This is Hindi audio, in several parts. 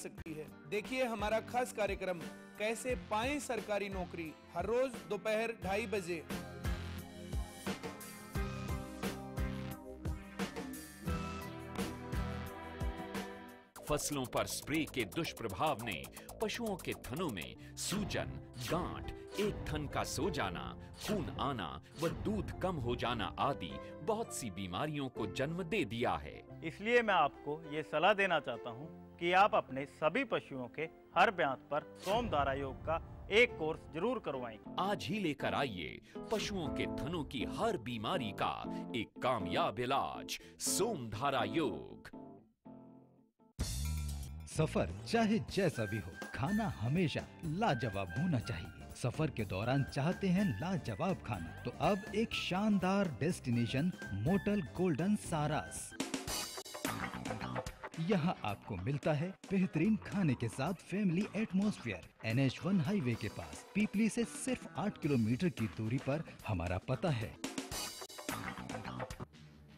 सकती है। देखिए हमारा खास कार्यक्रम कैसे पाएं सरकारी नौकरी, हर रोज दोपहर 2:30 बजे। फसलों पर स्प्रे के दुष्प्रभाव ने पशुओं के थनों में सूजन, गांठ, एक थन का सो जाना, खून आना व दूध कम हो जाना आदि बहुत सी बीमारियों को जन्म दे दिया है। इसलिए मैं आपको ये सलाह देना चाहता हूँ कि आप अपने सभी पशुओं के हर ब्यांत पर सोमधारा योग का एक कोर्स जरूर करवाएं। आज ही लेकर आइए पशुओं के थनों की हर बीमारी का एक कामयाब इलाज, सोमधारा योग। सफर चाहे जैसा भी हो, खाना हमेशा लाजवाब होना चाहिए। सफर के दौरान चाहते हैं लाजवाब खाना, तो अब एक शानदार डेस्टिनेशन मोटल गोल्डन सारास। यहाँ आपको मिलता है बेहतरीन खाने के साथ फैमिली एटमॉस्फेयर। NH1 हाईवे के पास पीपली से सिर्फ 8 किलोमीटर की दूरी पर हमारा पता है।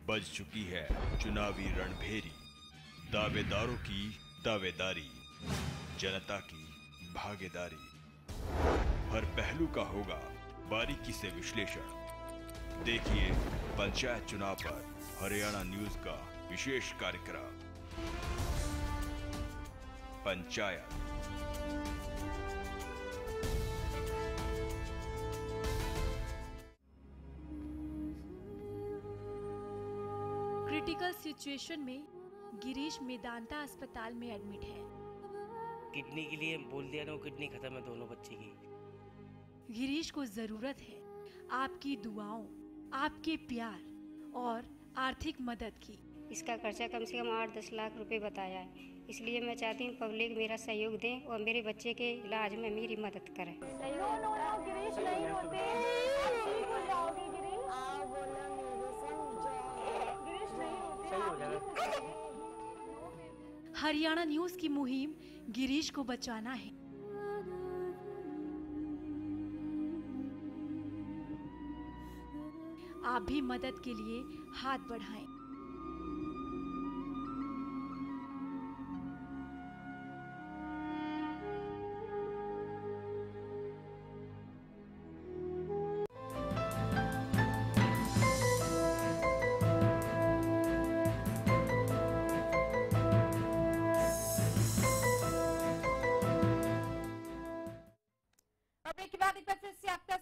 बज चुकी है चुनावी रणभेरी, दावेदारों की दावेदारी, जनता की भागीदारी, हर पहलू का होगा बारीकी से विश्लेषण। देखिए पंचायत चुनाव पर हरियाणा न्यूज का विशेष कार्यक्रम पंचायत। क्रिटिकल सिचुएशन में गिरीश मेदांता अस्पताल में एडमिट है। किडनी के लिए बोल दिया ना, वो किडनी खत्म है दोनों बच्चे की। गिरीश को जरूरत है आपकी दुआओं, आपके प्यार और आर्थिक मदद की। इसका खर्चा कम से कम 8-10 लाख रुपए बताया है, इसलिए मैं चाहती हूँ पब्लिक मेरा सहयोग दें और मेरे बच्चे के इलाज में मेरी मदद करें। गिरीश नहीं होते। हरियाणा न्यूज की मुहिम गिरीश को बचाना है। आप भी मदद के लिए हाथ बढ़ाएं।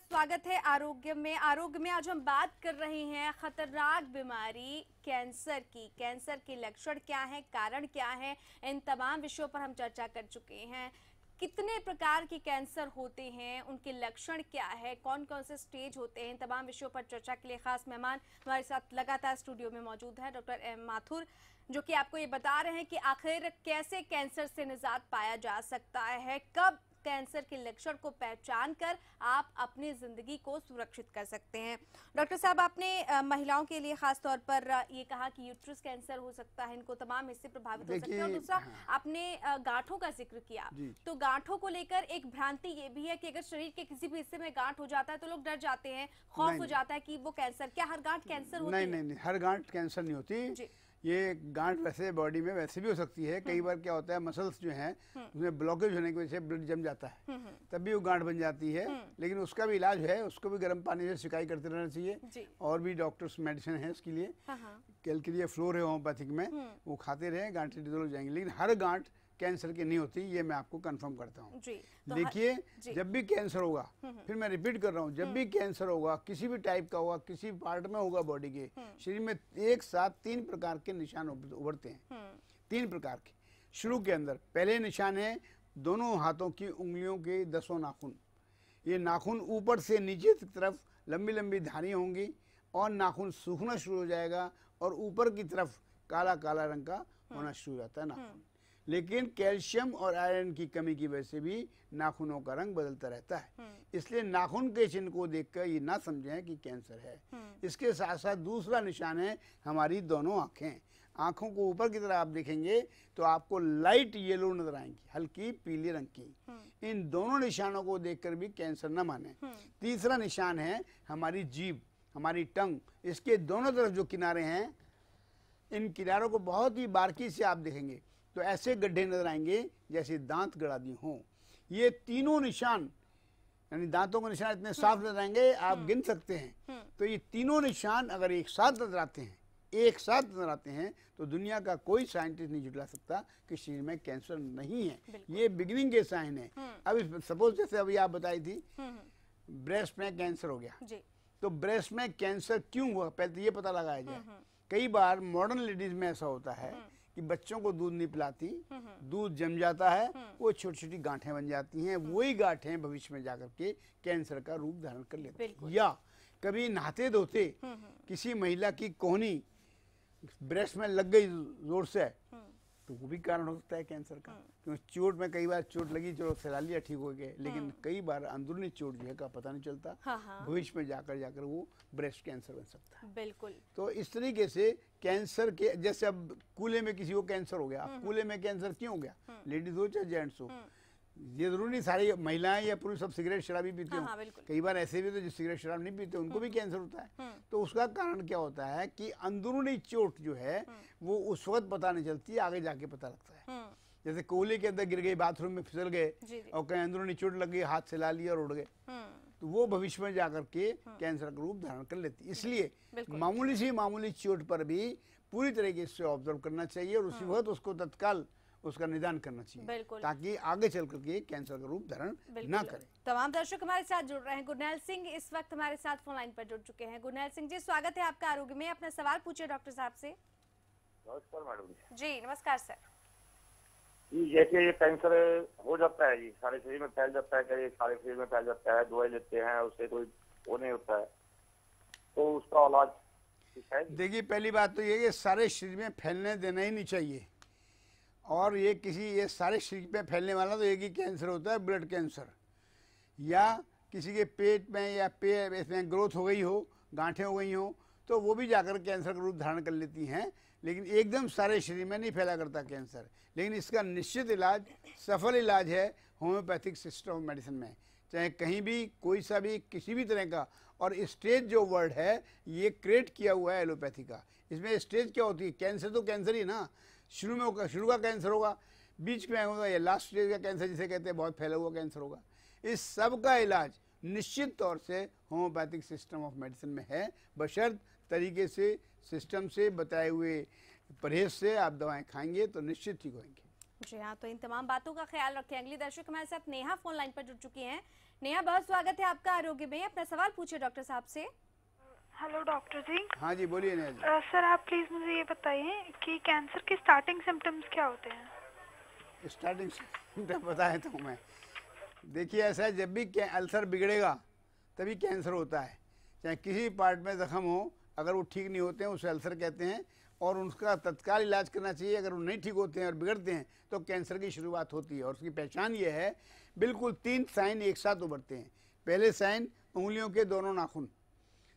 स्वागत है आरोग्य में आज हम बात कर रहे हैं खतरनाक बीमारी कैंसर की। कैंसर के लक्षण क्या है, कारण क्या है, इन तमाम विषयों पर हम चर्चा कर चुके हैं। कितने प्रकार के कैंसर होते हैं, उनके लक्षण क्या है, कौन कौन से स्टेज होते हैं, इन तमाम विषयों पर चर्चा के लिए खास मेहमान हमारे साथ लगातार स्टूडियो में मौजूद है, डॉक्टर एम माथुर, जो कि आपको ये बता रहे हैं कि आखिर कैसे कैंसर से निजात पाया जा सकता है, कब कैंसर के लक्षण को पहचान कर आप अपनी जिंदगी को सुरक्षित कर सकते हैं। डॉक्टर साहब, आपने महिलाओं के लिए खास तौर पर ये कहा कि यूट्रस कैंसर हो सकता है, इनको तमाम हिस्से प्रभावित हो सकते हैं, और दूसरा आपने गांठों का जिक्र किया। तो गांठों को लेकर एक भ्रांति ये भी है कि अगर शरीर के किसी भी हिस्से में गांठ हो जाता है तो लोग डर जाते हैं, खौफ हो जाता है कि वो कैंसर। क्या हर गांठ कैंसर होती है? नहीं, हर गांठ कैंसर नहीं होती। ये गांठ वैसे बॉडी में वैसे भी हो सकती है। कई बार क्या होता है, मसल्स जो हैं उसमें ब्लॉकेज होने की वजह से ब्लड जम जाता है, तब भी वो गांठ बन जाती है। लेकिन उसका भी इलाज है, उसको भी गर्म पानी से सिकाई करते रहना चाहिए। और भी डॉक्टर्स मेडिसिन है इसके लिए, कैलक्रिया फ्लोर है होम्योपैथिक में, वो खाते रहे, गांठें डिजोल्व हो जाएंगी। लेकिन हर गांठ कैंसर की नहीं होती, ये मैं आपको कंफर्म करता हूँ। देखिए, जब भी कैंसर होगा, फिर मैं रिपीट कर रहा हूँ, जब भी कैंसर होगा, किसी भी टाइप का होगा, किसी पार्ट में होगा बॉडी के शरीर में, एक साथ 3 प्रकार के निशान उभरते हैं। 3 प्रकार के। शुरू के अंदर पहले निशान है दोनों हाथों की उंगलियों के 10 नाखून। ये नाखून ऊपर से नीचे की तरफ लंबी लंबी धारियाँ होंगी और नाखून सूखना शुरू हो जाएगा और ऊपर की तरफ काला काला रंग का होना शुरू हो जाता है नाखून। लेकिन कैल्शियम और आयरन की कमी की वजह से भी नाखूनों का रंग बदलता रहता है। इसलिए नाखून के चिन्ह को देखकर ये ना समझें कि कैंसर है। इसके साथ साथ दूसरा निशान है हमारी दोनों आंखें। आंखों को ऊपर की तरफ आप देखेंगे तो आपको लाइट येलो नजर आएंगी, हल्की पीले रंग की। इन दोनों निशानों को देखकर भी कैंसर न माने। तीसरा निशान है हमारी जीभ, हमारी टंग। इसके दोनों तरफ जो किनारे हैं, इन किनारों को बहुत ही बारीकी से आप देखेंगे तो ऐसे गड्ढे नजर आएंगे जैसे दांत गड़ा दिए हों। ये तीनों निशान, यानी दांतों के निशान इतने साफ नजर आएंगे आप गिन सकते हैं। तो ये तीनों निशान अगर एक साथ नजर आते हैं, एक साथ नजर आते हैं, तो दुनिया का कोई साइंटिस्ट नहीं झुटला सकता कि शरीर में कैंसर नहीं है। ये बिगिनिंग के साइन है। अब सपोज जैसे अभी आप बताई थी ब्रेस्ट में कैंसर हो गया, तो ब्रेस्ट में कैंसर क्यों हुआ पहले तो ये पता लगाया जाए। कई बार मॉडर्न लेडीज में ऐसा होता है कि बच्चों को दूध नहीं पिलाती, दूध जम जाता है, वो छोटी छोटी गांठें बन जाती हैं। वही गांठें भविष्य में जाकर के कैंसर का रूप धारण कर लेती हैं। या कभी नहाते धोते किसी महिला की कोहनी ब्रेस्ट में लग गई जोर से, तो वो भी कारण हो सकता है कैंसर का। क्योंकि चोट में कई बार चोट लगी, चलो सहला लिया, ठीक हो गए, लेकिन कई बार अंदरूनी चोट जो है का पता नहीं चलता। भविष्य में जाकर वो ब्रेस्ट कैंसर बन सकता है। बिल्कुल। तो इस तरीके से कैंसर के, जैसे अब कूल्हे में किसी को कैंसर हो गया, कूल्हे में कैंसर क्यों हो गया, लेडीज हो चाहे जेंट्स हो, ये जरूरी नहीं सारी महिलाएं या पुरुष सब सिगरेट शराबी पीते हो। कई बार ऐसे भी तो जो सिगरेट शराब नहीं पीते उनको भी कैंसर होता है। तो उसका कारण क्या होता है कि अंदरूनी चोट जो है वो उस वक्त पता नहीं चलती, आगे जाके पता लगता है। जैसे कोयले के अंदर गिर गए, बाथरूम में फिसल गए और कहीं अंदरूनी चोट लग गई, हाथ से ला लिया और उड़ गए, तो वो भविष्य में जाकर के कैंसर का रूप धारण कर लेती है। इसलिए मामूली सी मामूली चोट पर भी पूरी तरीके से ऑब्जर्व करना चाहिए और उसी वक्त उसको तत्काल उसका निदान करना चाहिए, ताकि आगे चल करके कैंसर का रूप धारण ना करे। तमाम दर्शक हमारे साथ जुड़ रहे हैं। गुरनैल सिंह इस वक्त हमारे साथ फोन लाइन पर जुड़ चुके हैं। गुरनैल सिंह जी, स्वागत है आपका आरोग्य में। अपना सवाल पूछिए डॉक्टर साहब से। नमस्कार मैडम जी। नमस्कार सर जी। जैसे ये कैंसर हो जाता है जी, सारे शरीर में फैल जाता है, क्या सारे शरीर में फैल जाता है, दवाई लेते हैं उससे कोई वो नहीं होता है, तो उसका इलाज? देखिए पहली बात तो ये कि सारे शरीर में फैलने देना ही नहीं चाहिए, और ये सारे शरीर में फैलने वाला तो एक ही कैंसर होता है, ब्लड कैंसर, या किसी के पेट में या इसमें ग्रोथ हो गई हो, गांठें हो गई हो, तो वो भी जाकर कैंसर का रूप धारण कर लेती हैं। लेकिन एकदम सारे शरीर में नहीं फैला करता कैंसर। लेकिन इसका निश्चित इलाज, सफल इलाज है होम्योपैथिक सिस्टम ऑफ मेडिसिन में, चाहे कहीं भी कोई सा भी किसी भी तरह का। और स्टेज जो वर्ड है ये क्रिएट किया हुआ है एलोपैथी का। इसमें स्टेज क्या होती है, कैंसर तो कैंसर ही ना, शुरू में होगा, शुरू का कैंसर होगा, बीच में होगा, या लास्ट स्टेज का कैंसर जिसे कहते हैं बहुत फैला हुआ कैंसर होगा। इस सब का इलाज निश्चित तौर से होम्योपैथिक सिस्टम ऑफ मेडिसिन में है, बशर्त तरीके से सिस्टम से बताए हुए परहेज से आप दवाएं खाएंगे तो निश्चित ठीक होंगे। जी हाँ, तो इन तमाम बातों का ख्याल रखें। अगली दर्शक हमारे साथ नेहा फोन लाइन पर जुड़ चुकी हैं। नेहा, बहुत स्वागत है आपका आरोग्य में। अपना सवाल पूछिए डॉक्टर साहब से। हेलो डॉक्टर जी। हाँ जी, बोलिए नेहा जी। सर आप प्लीज मुझे ये बताइए कि कैंसर के स्टार्टिंग सिम्टम्स क्या होते हैं? स्टार्टिंग सिम्टम बताया तो मैं, देखिए ऐसा है, जब भी अल्सर बिगड़ेगा तभी कैंसर होता है। चाहे किसी पार्ट में जख्म हो, अगर वो ठीक नहीं होते हैं उसे अल्सर कहते हैं, और उसका तत्काल इलाज करना चाहिए। अगर वो नहीं ठीक होते हैं और बिगड़ते हैं तो कैंसर की शुरुआत होती है। और उसकी पहचान ये है, बिल्कुल 3 साइन एक साथ उभरते हैं। पहले साइन, उंगलियों के दोनों नाखून,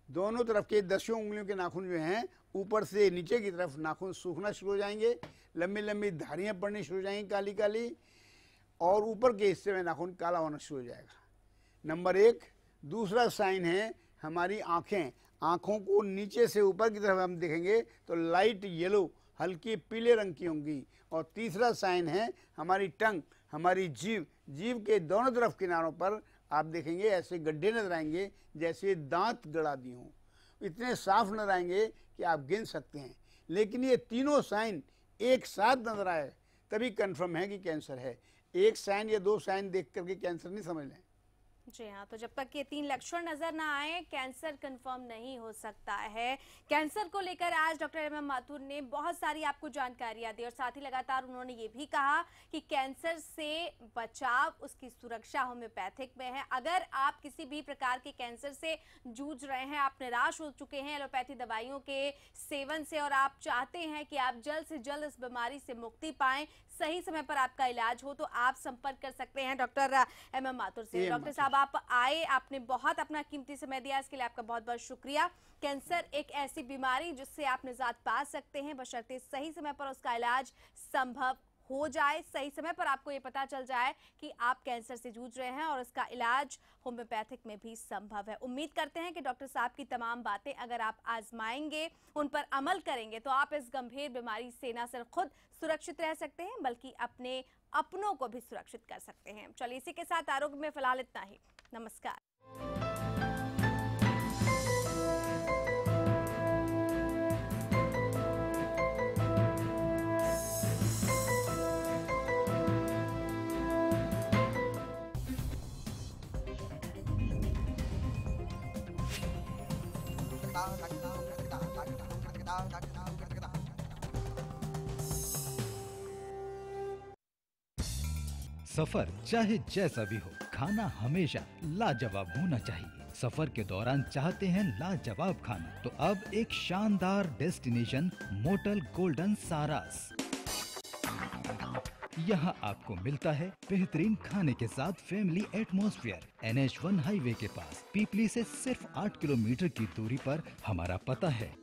दोनों तरफ के 10 उंगलियों के नाखून जो हैं ऊपर से नीचे की तरफ नाखून सूखना शुरू हो जाएंगे, लंबी लंबी धारियाँ पड़नी शुरू हो जाएंगी काली काली, और ऊपर के हिस्से में नाखून काला होना शुरू हो जाएगा। नंबर 1। दूसरा साइन है हमारी आँखें, आँखों को नीचे से ऊपर की तरफ हम देखेंगे तो लाइट येलो, हल्की पीले रंग की होंगी। और तीसरा साइन है हमारी टंग, हमारी जीभ, जीभ के दोनों तरफ किनारों पर आप देखेंगे ऐसे गड्ढे नजर आएंगे जैसे दांत गड़ा दिए हों। इतने साफ नजर आएंगे कि आप गिन सकते हैं। लेकिन ये तीनों साइन एक साथ नजर आए तभी कंफर्म है कि कैंसर है। एक साइन या 2 साइन देख करके कैंसर नहीं समझ लें। जी हाँ, तो जब तक ये 3 लक्षण नजर ना आए कैंसर कंफर्म नहीं हो सकता है। कैंसर को लेकर आज डॉक्टर एम एम माथुर ने बहुत सारी आपको जानकारियां दी और साथ ही लगातार उन्होंने ये भी कहा कि कैंसर से बचाव, उसकी सुरक्षा होम्योपैथिक में है। अगर आप किसी भी प्रकार के कैंसर से जूझ रहे हैं, आप निराश हो चुके हैं एलोपैथी दवाइयों के सेवन से और आप चाहते हैं कि आप जल्द से जल्द इस बीमारी से मुक्ति पाएं, सही समय पर आपका इलाज हो, तो आप संपर्क कर सकते हैं डॉक्टर एम एम माथुर से। डॉक्टर साहब आप आए, आपने बहुत अपना कीमती समय दिया, इसके लिए आपका बहुत बहुत शुक्रिया। कैंसर एक ऐसी बीमारी जिससे आप निजात पा सकते हैं, बशर्ते सही समय पर उसका इलाज संभव हो जाए, सही समय पर आपको ये पता चल जाए कि आप कैंसर से जूझ रहे हैं और इसका इलाज होम्योपैथिक में भी संभव है। उम्मीद करते हैं कि डॉक्टर साहब की तमाम बातें अगर आप आजमाएंगे, उन पर अमल करेंगे तो आप इस गंभीर बीमारी से न सिर्फ खुद सुरक्षित रह सकते हैं बल्कि अपने अपनों को भी सुरक्षित कर सकते हैं। चलिए इसी के साथ आरोग्य में फिलहाल इतना ही। नमस्कार। सफर चाहे जैसा भी हो, खाना हमेशा लाजवाब होना चाहिए। सफर के दौरान चाहते हैं लाजवाब खाना, तो अब एक शानदार डेस्टिनेशन मोटल गोल्डन सारास। यहाँ आपको मिलता है बेहतरीन खाने के साथ फैमिली एटमॉस्फेयर। NH1 हाईवे के पास पीपली से सिर्फ 8 किलोमीटर की दूरी पर हमारा पता है।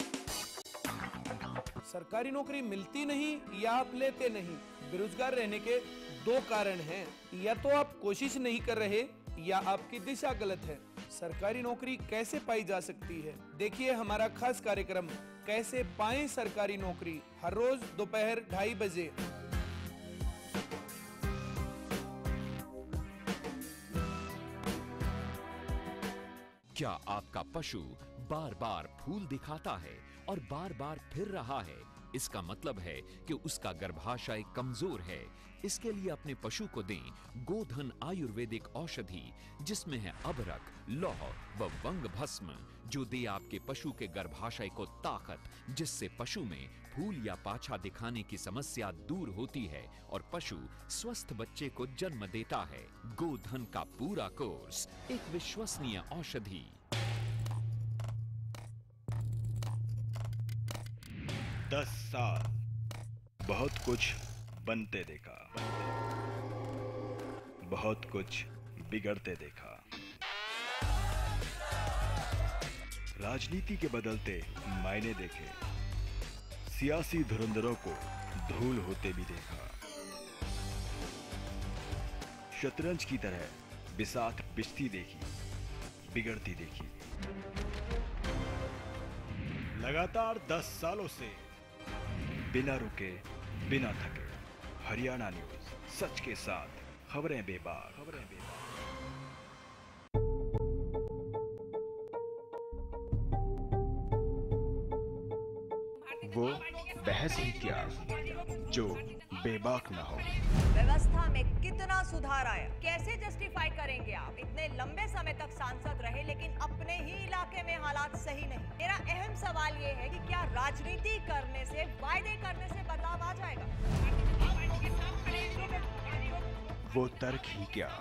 सरकारी नौकरी मिलती नहीं या आप लेते नहीं, बेरोजगार रहने के दो कारण हैं। या तो आप कोशिश नहीं कर रहे या आपकी दिशा गलत है। सरकारी नौकरी कैसे पाई जा सकती है, देखिए हमारा खास कार्यक्रम कैसे पाएं सरकारी नौकरी, हर रोज दोपहर 2:30 बजे। क्या आपका पशु बार बार फूल दिखाता है और बार बार फिर रहा है? इसका मतलब है कि उसका गर्भाशय कमजोर है। इसके लिए अपने पशु को दें गोधन आयुर्वेदिक औषधि, जिसमें है अबरक, लौह व वंग भस्म, जो दे आपके पशु के गर्भाशय को ताकत, जिससे पशु में फूल या पाछा दिखाने की समस्या दूर होती है और पशु स्वस्थ बच्चे को जन्म देता है। गोधन का पूरा कोर्स, एक विश्वसनीय औषधि। दस साल बहुत कुछ बनते देखा, बहुत कुछ बिगड़ते देखा। राजनीति के बदलते मायने देखे, सियासी धुरंधरों को धूल होते भी देखा। शतरंज की तरह बिसात बिछती देखी, बिगड़ती देखी। लगातार 10 सालों से बिना रुके, बिना थके, हरियाणा न्यूज, सच के साथ, खबरें बेबाक। वो बहस ही क्या जो बेबाक ना हो। व्यवस्था में कितना सुधार आया, कैसे जस्टिफाई करेंगे आप? इतने लंबे समय तक सांसद रहे लेकिन अपने ही इलाके में हालात सही नहीं। मेरा अहम सवाल ये है कि क्या राजनीति करने से, वायदे करने से बदलाव आ जाएगा? वो तर्क ही क्या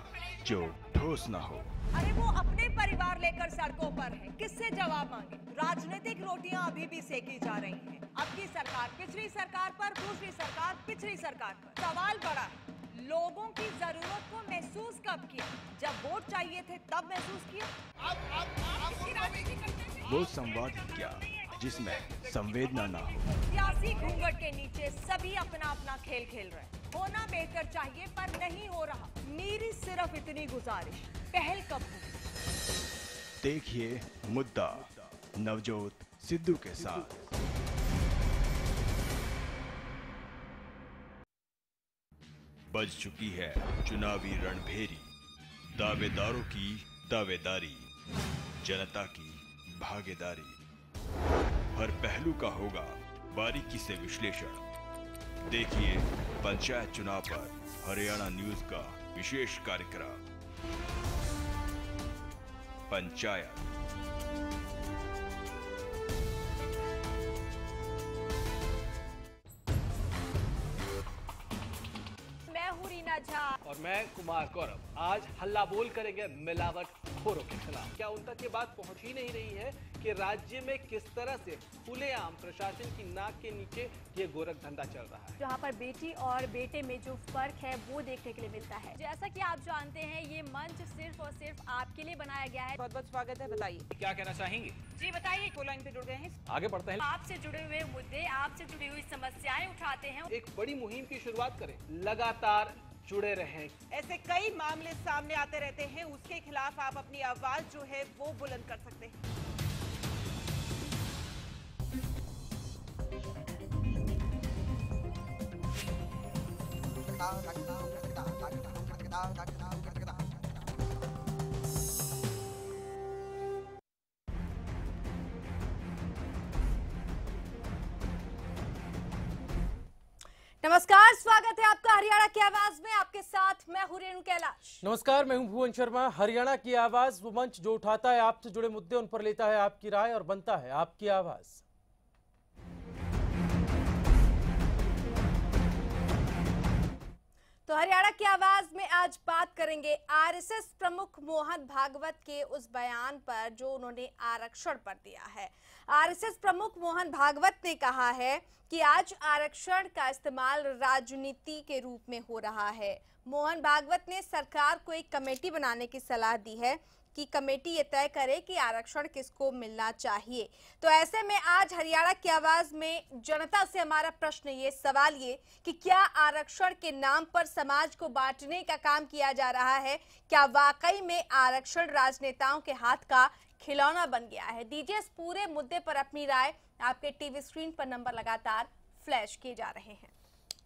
जो ठोस ना हो। अरे वो अपने परिवार लेकर सड़कों पर है, किससे जवाब मांगे? राजनीतिक रोटियां अभी भी सेकी जा रही हैं। अब की सरकार पिछली सरकार पर, दूसरी सरकार पिछली सरकार पर। सवाल बड़ा है, लोगों की जरूरत को महसूस कब किया? जब वोट चाहिए थे तब महसूस किया? वो संवाद ही क्या जिसमें संवेदना ना हो। सियासी घूंघट के नीचे सभी अपना अपना खेल खेल रहे हैं। होना बेहतर चाहिए पर नहीं हो रहा। मेरी सिर्फ इतनी गुजारिश, पहल कब होगी? देखिए मुद्दा नवजोत सिद्धू के साथ। बज चुकी है चुनावी रणभेरी, दावेदारों की दावेदारी, जनता की भागीदारी। हर पहलू का होगा बारीकी से विश्लेषण। देखिए पंचायत चुनाव पर हरियाणा न्यूज का विशेष कार्यक्रम पंचायत। मैं हूं रीना झा और मैं कुमार गौरव। आज हल्ला बोल करेंगे मिलावट खोरों के खिलाफ। क्या उन तक ये बात पहुंच ही नहीं रही है कि राज्य में किस तरह से खुलेआम प्रशासन की नाक के नीचे ये गोरख धंधा चल रहा है। जहां पर बेटी और बेटे में जो फर्क है वो देखने के लिए मिलता है। जैसा कि आप जानते हैं ये मंच सिर्फ और सिर्फ आपके लिए बनाया गया है। बहुत बहुत स्वागत है, बताइए क्या कहना चाहेंगे? जी बताइए, फोन लाइन पे जुड़ गए हैं, आगे बढ़ते हैं। आपसे जुड़े हुए मुद्दे, आपसे जुड़ी हुई समस्याएं उठाते हैं। एक बड़ी मुहिम की शुरुआत करें, लगातार जुड़े रहें। ऐसे कई मामले सामने आते रहते हैं, उसके खिलाफ आप अपनी आवाज जो है वो बुलंद कर सकते हैं। नमस्कार, स्वागत है आपका हरियाणा की आवाज में। आपके साथ मैं हूं रेणु कैलाश। नमस्कार, मैं हूं भुवन शर्मा। हरियाणा की आवाज वो मंच जो उठाता है आपसे जुड़े मुद्दे, उन पर लेता है आपकी राय और बनता है आपकी आवाज। तो हरियाणा की आवाज में आज बात करेंगे आरएसएस प्रमुख मोहन भागवत के उस बयान पर जो उन्होंने आरक्षण पर दिया है। आरएसएस प्रमुख मोहन भागवत ने कहा है कि आज आरक्षण का इस्तेमाल राजनीति के रूप में हो रहा है। मोहन भागवत ने सरकार को एक कमेटी बनाने की सलाह दी है कि कमेटी ये तय करे कि आरक्षण किसको मिलना चाहिए। तो ऐसे में आज हरियाणा की आवाज में जनता से हमारा प्रश्न ये, सवाल ये कि क्या आरक्षण के नाम पर समाज को बांटने का काम किया जा रहा है? क्या वाकई में आरक्षण राजनेताओं के हाथ का खिलौना बन गया है? दीजिए इस पूरे मुद्दे पर अपनी राय। आपके टीवी स्क्रीन पर नंबर लगातार फ्लैश किए जा रहे हैं।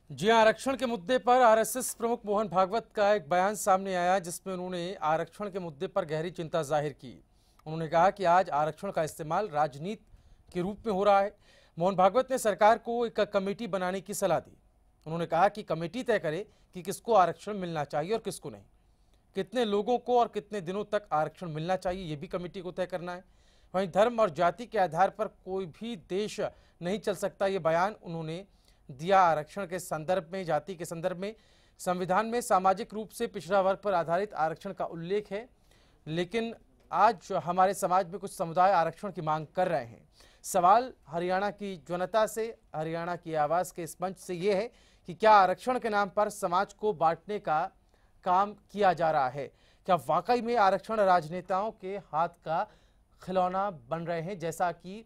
जी, आरक्षण के मुद्दे पर आरएसएस प्रमुख मोहन भागवत का एक बयान सामने आया जिसमें उन्होंने आरक्षण के मुद्दे पर गहरी चिंता जाहिर की। उन्होंने कहा कि आज आरक्षण का इस्तेमाल राजनीति के रूप में हो रहा है। मोहन भागवत ने सरकार को एक कमेटी बनाने की सलाह दी। उन्होंने कहा कि कमेटी तय करे कि किसको आरक्षण मिलना चाहिए और किसको नहीं, कितने लोगों को और कितने दिनों तक आरक्षण मिलना चाहिए, ये भी कमेटी को तय करना है। वहीं धर्म और जाति के आधार पर कोई भी देश नहीं चल सकता, ये बयान उन्होंने दिया। आरक्षण के संदर्भ में, जाति के संदर्भ में संविधान में सामाजिक रूप से पिछड़ा वर्ग पर आधारित आरक्षण का उल्लेख है, लेकिन आज हमारे समाज में कुछ समुदाय आरक्षण की मांग कर रहे हैं। सवाल हरियाणा की जनता से, हरियाणा की आवाज के इस मंच से ये है कि क्या आरक्षण के नाम पर समाज को बांटने का काम किया जा रहा है? क्या वाकई में आरक्षण राजनेताओं के हाथ का खिलौना बन रहे हैं, जैसा कि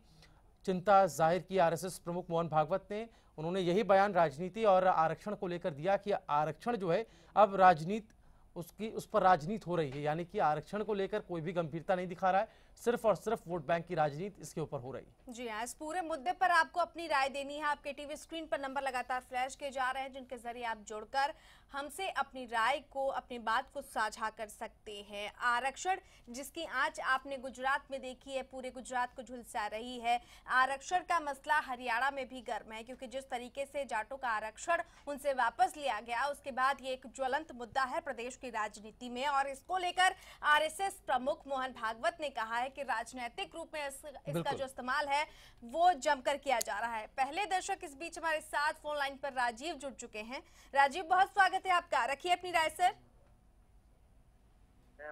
चिंता जाहिर की आरएसएस प्रमुख मोहन भागवत ने? उन्होंने यही बयान राजनीति और आरक्षण को लेकर दिया कि आरक्षण जो है अब राजनीति, उस पर राजनीति हो रही है, यानी कि आरक्षण को लेकर कोई भी गंभीरता नहीं दिखा रहा है, सिर्फ और सिर्फ वोट बैंक की राजनीति इसके ऊपर हो रही है। जी हाँ, इस पूरे मुद्दे पर आपको अपनी राय देनी है। आपके टीवी स्क्रीन पर नंबर लगातार फ्लैश किए जा रहे हैं जिनके जरिए आप जुड़कर हमसे अपनी राय को, अपनी बात को साझा कर सकते हैं। आरक्षण जिसकी आंच आपने गुजरात में देखी है, पूरे गुजरात को झुलसा रही है। आरक्षण का मसला हरियाणा में भी गर्म है, क्योंकि जिस तरीके से जाटों का आरक्षण उनसे वापस लिया गया, उसके बाद ये एक ज्वलंत मुद्दा है प्रदेश की राजनीति में। और इसको लेकर आरएसएस प्रमुख मोहन भागवत ने कहा है कि राजनीतिक रूप में इसका जो इस्तेमाल है वो जमकर किया जा रहा है। पहले दर्शक इस बीच हमारे साथ फोन लाइन पर राजीव जुड़ चुके हैं। राजीव, बहुत स्वागत है आपका, रखिए अपनी राय सर।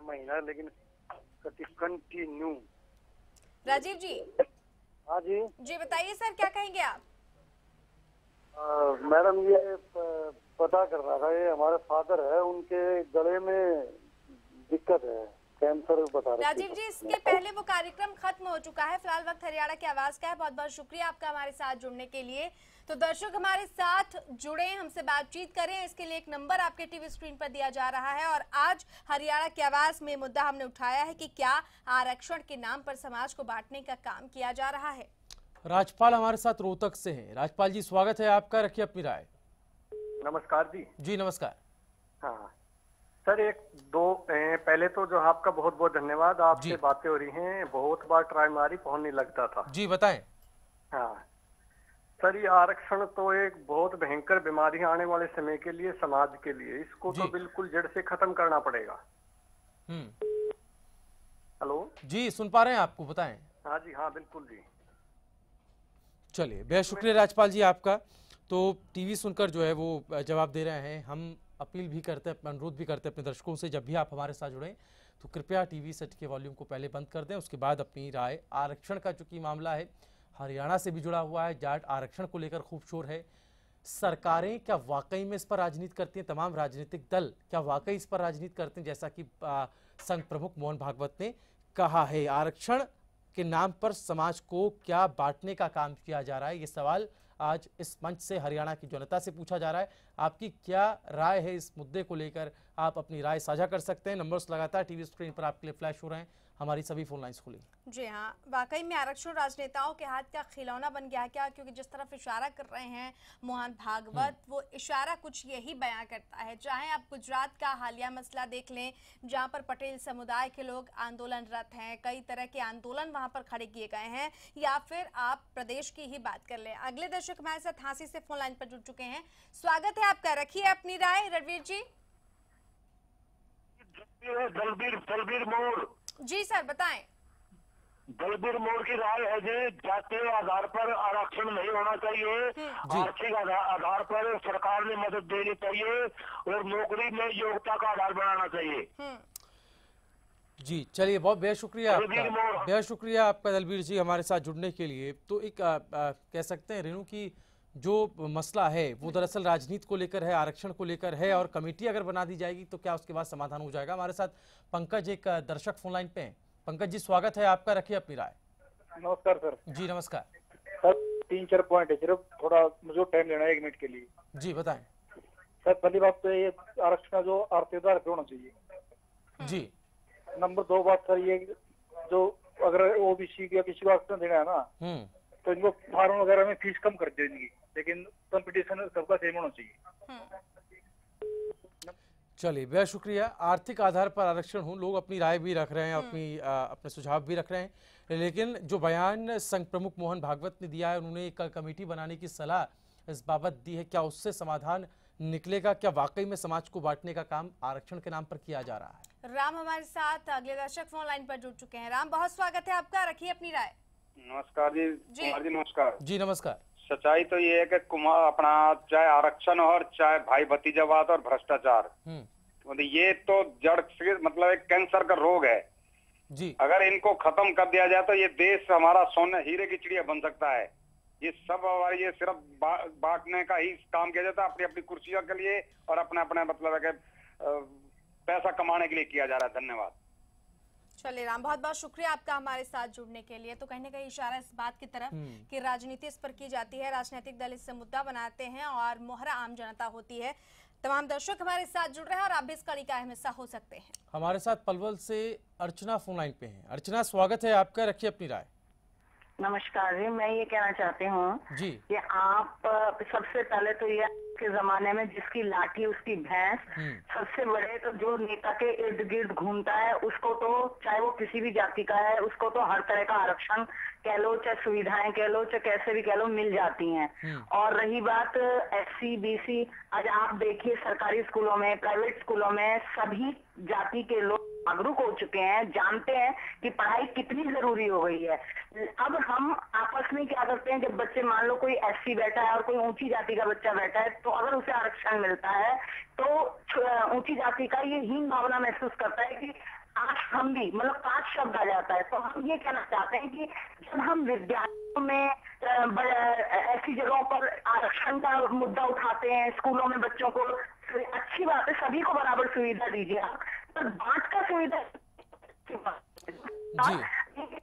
महीना लेकिन कंटिन्यू। राजीव जी। हाँ जी जी बताइए सर, क्या कहेंगे आप? मैडम ये पता कर रहा था, ये हमारे फादर है, उनके गले में दिक्कत है, कैंसर बता रहे। राजीव जी, इसके पहले वो कार्यक्रम खत्म हो चुका है। फिलहाल वक्त हरियाणा की आवाज का है। बहुत बहुत शुक्रिया आपका हमारे साथ जुड़ने के लिए। तो दर्शक हमारे साथ जुड़े, हमसे बातचीत करें, इसके लिए एक नंबर आपके टीवी स्क्रीन पर दिया जा रहा है। और आज हरियाणा की आवाज में मुद्दा हमने उठाया है कि क्या आरक्षण के नाम पर समाज को बांटने का काम किया जा रहा है। राजपाल हमारे साथ रोहतक से हैं। राजपाल जी, स्वागत है आपका, रखिए अपनी राय। नमस्कार जी। जी नमस्कार। हाँ सर, एक दो पहले तो जो आपका बहुत बहुत धन्यवाद, आपसे बातें हो रही हैं, बहुत बार ट्राई मारी, फोन नहीं लगता था। जी बताएं। हाँ सर, ये आरक्षण तो एक बहुत भयंकर बीमारी आने वाले समय के लिए, समाज के लिए, इसको तो बिल्कुल जड़ से खत्म करना पड़ेगा। हेलो जी, सुन पा रहे हैं आपको, बताएं। हाँ जी, हाँ बिल्कुल जी। चलिए, बेहद शुक्रिया राजपाल जी आपका। तो टीवी सुनकर जो है वो जवाब दे रहे हैं। हम अपील भी करते हैं, अनुरोध भी करते हैं अपने दर्शकों से, जब भी आप हमारे साथ जुड़ें तो कृपया टीवी सेट के वॉल्यूम को पहले बंद कर दें, उसके बाद अपनी राय। आरक्षण का चूंकि मामला है, हरियाणा से भी जुड़ा हुआ है, जाट आरक्षण को लेकर खूब शोर है। सरकारें क्या वाकई में इस पर राजनीति करती हैं? तमाम राजनीतिक दल क्या वाकई इस पर राजनीति करते हैं? जैसा कि संघ प्रमुख मोहन भागवत ने कहा है, आरक्षण के नाम पर समाज को क्या बांटने का काम किया जा रहा है? ये सवाल आज इस मंच से हरियाणा की जनता से पूछा जा रहा है। आपकी क्या राय है इस मुद्दे को लेकर? आप अपनी राय साझा कर सकते हैं। नंबर्स लगातार टीवी स्क्रीन पर आपके लिए फ्लैश हो रहे हैं, हमारी सभी फोन लाइंस खुली। जी हाँ, वाकई में आरक्षण राजनेताओं के हाथ का खिलौना बन गया क्या? क्योंकि जिस तरफ इशारा कर रहे हैं मोहन भागवत, वो इशारा कुछ यही बयां करता है। चाहे आप गुजरात का हालिया मसला देख लें, जहां पर पटेल समुदाय के लोग आंदोलनरत हैं, कई तरह के आंदोलन वहां पर खड़े किए गए हैं, या फिर आप प्रदेश की ही बात कर लें। अगले दर्शक हमारे साथ हांसी से फोन लाइन पर जुड़ चुके हैं, स्वागत है आपका, रखिए अपनी राय रणवीर जी। बलबीर मोड़ जी सर, बताएं। बलबीर मोड़ की राय है जी, जातीय आधार पर आरक्षण नहीं होना चाहिए, आर्थिक आधार पर सरकार ने मदद देनी चाहिए और नौकरी में योग्यता का आधार बनाना चाहिए। जी चलिए, बहुत बेहद शुक्रिया आपका, बेहद शुक्रिया आपका दलबीर जी हमारे साथ जुड़ने के लिए। तो एक कह सकते हैं रेणु की जो मसला है वो दरअसल राजनीति को लेकर है, आरक्षण को लेकर है, और कमेटी अगर बना दी जाएगी तो क्या उसके बाद समाधान हो जाएगा? हमारे साथ पंकज एक दर्शक फोन लाइन पे हैं। पंकज जी स्वागत है आपका, रखिए अपनी राय। नमस्कार सर। जी नमस्कार सर, 3-4 पॉइंट है, सिर्फ थोड़ा मुझे टाइम लेना है 1 मिनट के लिए। जी बताएं। सर पहली बात तो ये आरक्षण का जो आर्थिक आधार पे होना चाहिए जी। नंबर 2 बात सर, ये जो अगर ओबीसी या किसी को आरक्षण देना है ना, तो इनको फार्म वगैरह में फीस कम कर दे इनकी, लेकिन कंपटीशन सबका सेम होना चाहिए। चलिए बेहद शुक्रिया। आर्थिक आधार पर आरक्षण हो, लोग अपनी राय भी रख रहे हैं, अपने सुझाव भी रख रहे हैं, लेकिन जो बयान संघ प्रमुख मोहन भागवत ने दिया है, उन्होंने एक कमेटी बनाने की सलाह इस बाबत दी है, क्या उससे समाधान निकलेगा? क्या वाकई में समाज को बांटने का काम आरक्षण के नाम पर किया जा रहा है? राम हमारे साथ अगले दर्शक फोन लाइन पर जुड़ चुके हैं। राम, बहुत स्वागत है आपका, रखिए अपनी राय। नमस्कार जी, कुमार जी नमस्कार। जी नमस्कार। सच्चाई तो ये है कि कुमार अपना चाहे आरक्षण और चाहे भाई भतीजावाद और भ्रष्टाचार, ये तो जड़ से मतलब एक कैंसर का रोग है जी। अगर इनको खत्म कर दिया जाए तो ये देश हमारा सोने हीरे की चिड़िया बन सकता है। ये सब ये सिर्फ बांटने का ही काम किया जाता है, अपनी अपनी कुर्सियों के लिए और अपना अपना मतलब है कि पैसा कमाने के लिए किया जा रहा है। धन्यवाद। चलिए राम, बहुत बहुत शुक्रिया आपका हमारे साथ जुड़ने के लिए। तो कहीं ना कहीं इशारा इस बात की तरफ कि राजनीति इस पर की जाती है, राजनीतिक दल इससे मुद्दा बनाते हैं और मोहरा आम जनता होती है। तमाम दर्शक हमारे साथ जुड़ रहे हैं और आप भी इस कड़ी का हिस्सा हो सकते हैं। हमारे साथ पलवल से अर्चना फोन लाइन पे हैं। अर्चना स्वागत है आपका, रखिए अपनी राय। नमस्कार जी, मैं ये कहना चाहती हूँ जी कि आप सबसे पहले तो ये के जमाने में जिसकी लाठी उसकी भैंस, सबसे बड़े तो जो नेता के इर्द गिर्द घूमता है उसको तो चाहे वो किसी भी जाति का है उसको तो हर तरह का आरक्षण कह लो, चाहे सुविधाएं कह लो, चाहे कैसे भी कह लो, मिल जाती हैं। और रही बात SC BC, आज आप देखिए सरकारी स्कूलों में, प्राइवेट स्कूलों में सभी जाति के लोग जागरूक हो चुके हैं, जानते हैं कि पढ़ाई कितनी जरूरी हो गई है। अब हम आपस में क्या करते हैं, जब बच्चे मान लो कोई SC बैठा है और कोई ऊंची जाति का बच्चा बैठा है, तो अगर उसे आरक्षण मिलता है तो ऊंची जाति का ये हीन भावना महसूस करता है कि आज हम भी, मतलब 5 शब्द आ जाता है। तो हम ये कहना चाहते हैं कि जब हम विद्यालयों में ऐसी जगहों पर आरक्षण का मुद्दा उठाते हैं, स्कूलों में बच्चों को, अच्छी बात है, सभी को बराबर सुविधा दीजिए आप, पर बांट का सुविधा जी।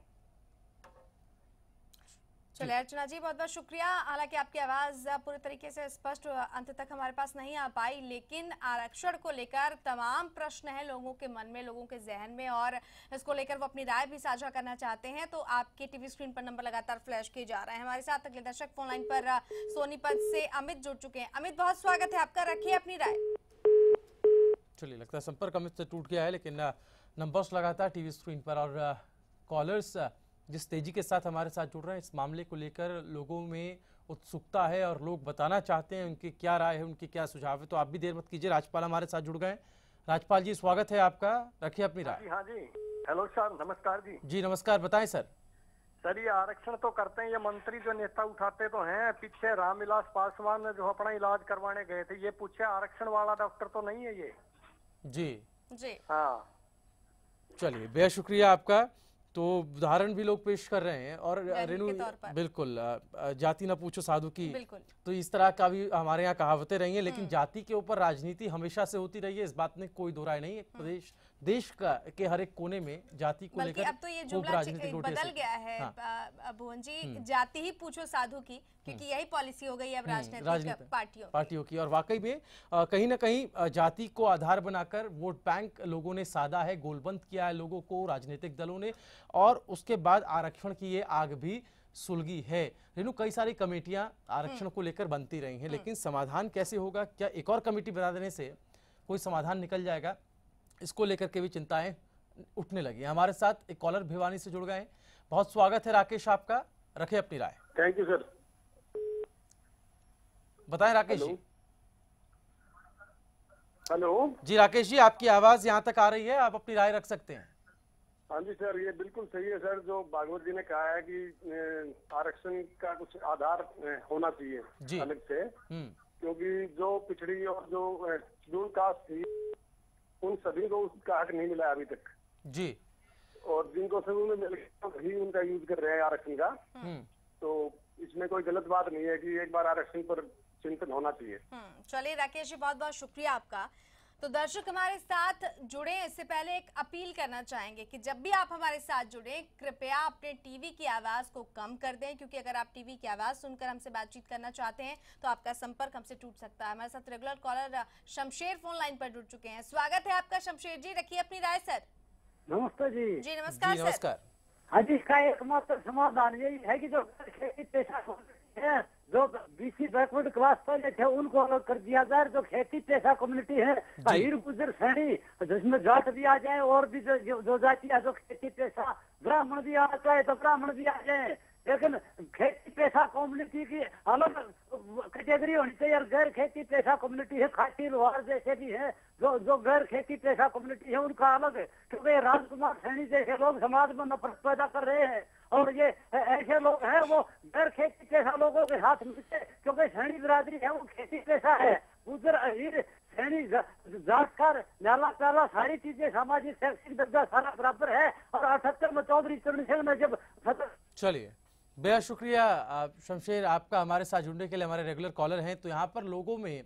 चलिए अर्चना जी, बहुत बहुत शुक्रिया। हालांकि आपकी आवाज पूरी तरीके से स्पष्ट अंत तक हमारे पास नहीं आ पाई, लेकिन आरक्षण को लेकर तमाम प्रश्न हैं लोगों के मन में, लोगों के जहन में, और इसको लेकर वो अपनी राय भी साझा करना चाहते हैं। तो आपके टीवी स्क्रीन पर नंबर लगातार फ्लैश किए जा रहे हैं। हमारे साथ अगले दर्शक फोन लाइन पर सोनीपत से अमित जुड़ चुके हैं। अमित, बहुत स्वागत है आपका, रखिए अपनी राय। चलिए, लगता है संपर्क अमित से टूट गया है, लेकिन नंबर्स लगातार टीवी स्क्रीन पर, और कॉलर्स जिस तेजी के साथ हमारे साथ जुड़ रहे हैं, इस मामले को लेकर लोगों में उत्सुकता है और लोग बताना चाहते हैं उनकी क्या राय है, उनकी क्या सुझाव है। तो आप भी देर मत कीजिए, राजपाल हमारे साथ जुड़ गए। राजपाल जी स्वागत है आपका, रखिए अपनी राय। हाँ जी, हेलो सर, नमस्कार जी। जी नमस्कार, बताएं सर। सर ये आरक्षण तो करते हैं, ये मंत्री जो नेता उठाते तो हैं। पीछे रामविलास पासवान जो अपना इलाज करवाने गए थे, ये पूछे आरक्षण वाला डॉक्टर तो नहीं है ये। जी जी हाँ चलिए, बेहद शुक्रिया आपका। तो उदाहरण भी लोग पेश कर रहे हैं और रेणु बिल्कुल जाति न पूछो साधु की, तो इस तरह का भी हमारे यहाँ कहावतें रही हैं, लेकिन जाति के ऊपर राजनीति हमेशा से होती रही है, इस बात में कोई दो राय नहीं है। देश का के हर एक कोने में जाति को लेकर अब तो ये जुमला बदल गया है। हाँ। भुवन जी, जाति ही पूछो साधु की, क्योंकि यही पॉलिसी हो गई अब राजनीतिक पार्टियों की। और वाकई में कहीं ना कहीं जाति को आधार बनाकर वोट बैंक लोगों ने साधा है, गोलबंद किया है लोगों को, राजनीतिक दलों ने, और उसके बाद आरक्षण की ये आग भी सुलगी है। रेणु, कई सारी कमेटियां आरक्षण को लेकर बनती रही हैं, लेकिन समाधान कैसे होगा? क्या एक और कमेटी बना देने से कोई समाधान निकल जाएगा? इसको लेकर के भी चिंताएं उठने लगी। हमारे साथ एक कॉलर भिवानी से जुड़ गए हैं। बहुत स्वागत है राकेश आपका, रखें अपनी राय। Thank you sir. बताएं राकेश जी। हेलो जी राकेश जी, आपकी आवाज यहाँ तक आ रही है, आप अपनी राय रख सकते हैं। हाँ जी सर, ये बिल्कुल सही है सर, जो भागवत जी ने कहा है कि आरक्षण का कुछ आधार होना चाहिए अलग से, क्योंकि जो पिछड़ी और जो शेड्यूल कास्ट थी उन सभी को उसका हक नहीं मिला अभी तक जी, और जिनको शुरू में मिल गया वही उनका यूज कर रहे हैं आरक्षण का। तो इसमें कोई गलत बात नहीं है कि एक बार आरक्षण पर चिंतन होना चाहिए। चलिए राकेश जी, बहुत बहुत शुक्रिया आपका। तो दर्शक हमारे साथ जुड़े, इससे पहले एक अपील करना चाहेंगे कि जब भी आप हमारे साथ जुड़े, कृपया अपने टीवी की आवाज को कम कर दें, क्योंकि अगर आप टीवी की आवाज सुनकर हमसे बातचीत करना चाहते हैं तो आपका संपर्क हमसे टूट सकता है। हमारे साथ regular caller Shamsher phone line पर जुड़ चुके हैं। स्वागत है आपका शमशेर जी, रखिए अपनी राय सर। नमस्ते जी। जी नमस्कार सर। हाँ जी, इसका एकमात्र समाधान यही है कि जो खेती पेशा है, जो बीसी बैकवर्ड क्लास पहले थे उनको अलग कर दिया जाए। जो खेती पेशा कम्युनिटी है, हीर गुजर श्रेणी, जिसमें जाट भी आ जाए और भी जो जाति है, जो खेती पेशा ब्राह्मण भी आना चाहे तो ब्राह्मण भी आ जाए, लेकिन खेती पेशा कम्युनिटी की अलग कैटेगरी होनी चाहिए। और गैर खेती पेशा कम्युनिटी है, खाटी लोहार जैसे भी है, जो गैर खेती पेशा कम्युनिटी है उनका अलग है, क्योंकि राजकुमार श्रेणी जैसे लोग समाज में नफरत पैदा कर रहे हैं और ये ऐसे लोग हैं वो गैर खेती पेशा लोगों के साथ मिलते, क्योंकि श्रेणी बिरादरी है वो खेती पेशा है। गुजर श्रेणी जाटकार नाला प्याला सारी चीजें सामाजिक शैक्षिक दर्जा सारा बराबर है। और 78 में चौधरी चरण सिंह ने जब चलिए, बेहद शुक्रिया शमशेर आपका हमारे साथ जुड़ने के लिए। हमारे रेगुलर कॉलर हैं, तो यहाँ पर लोगों में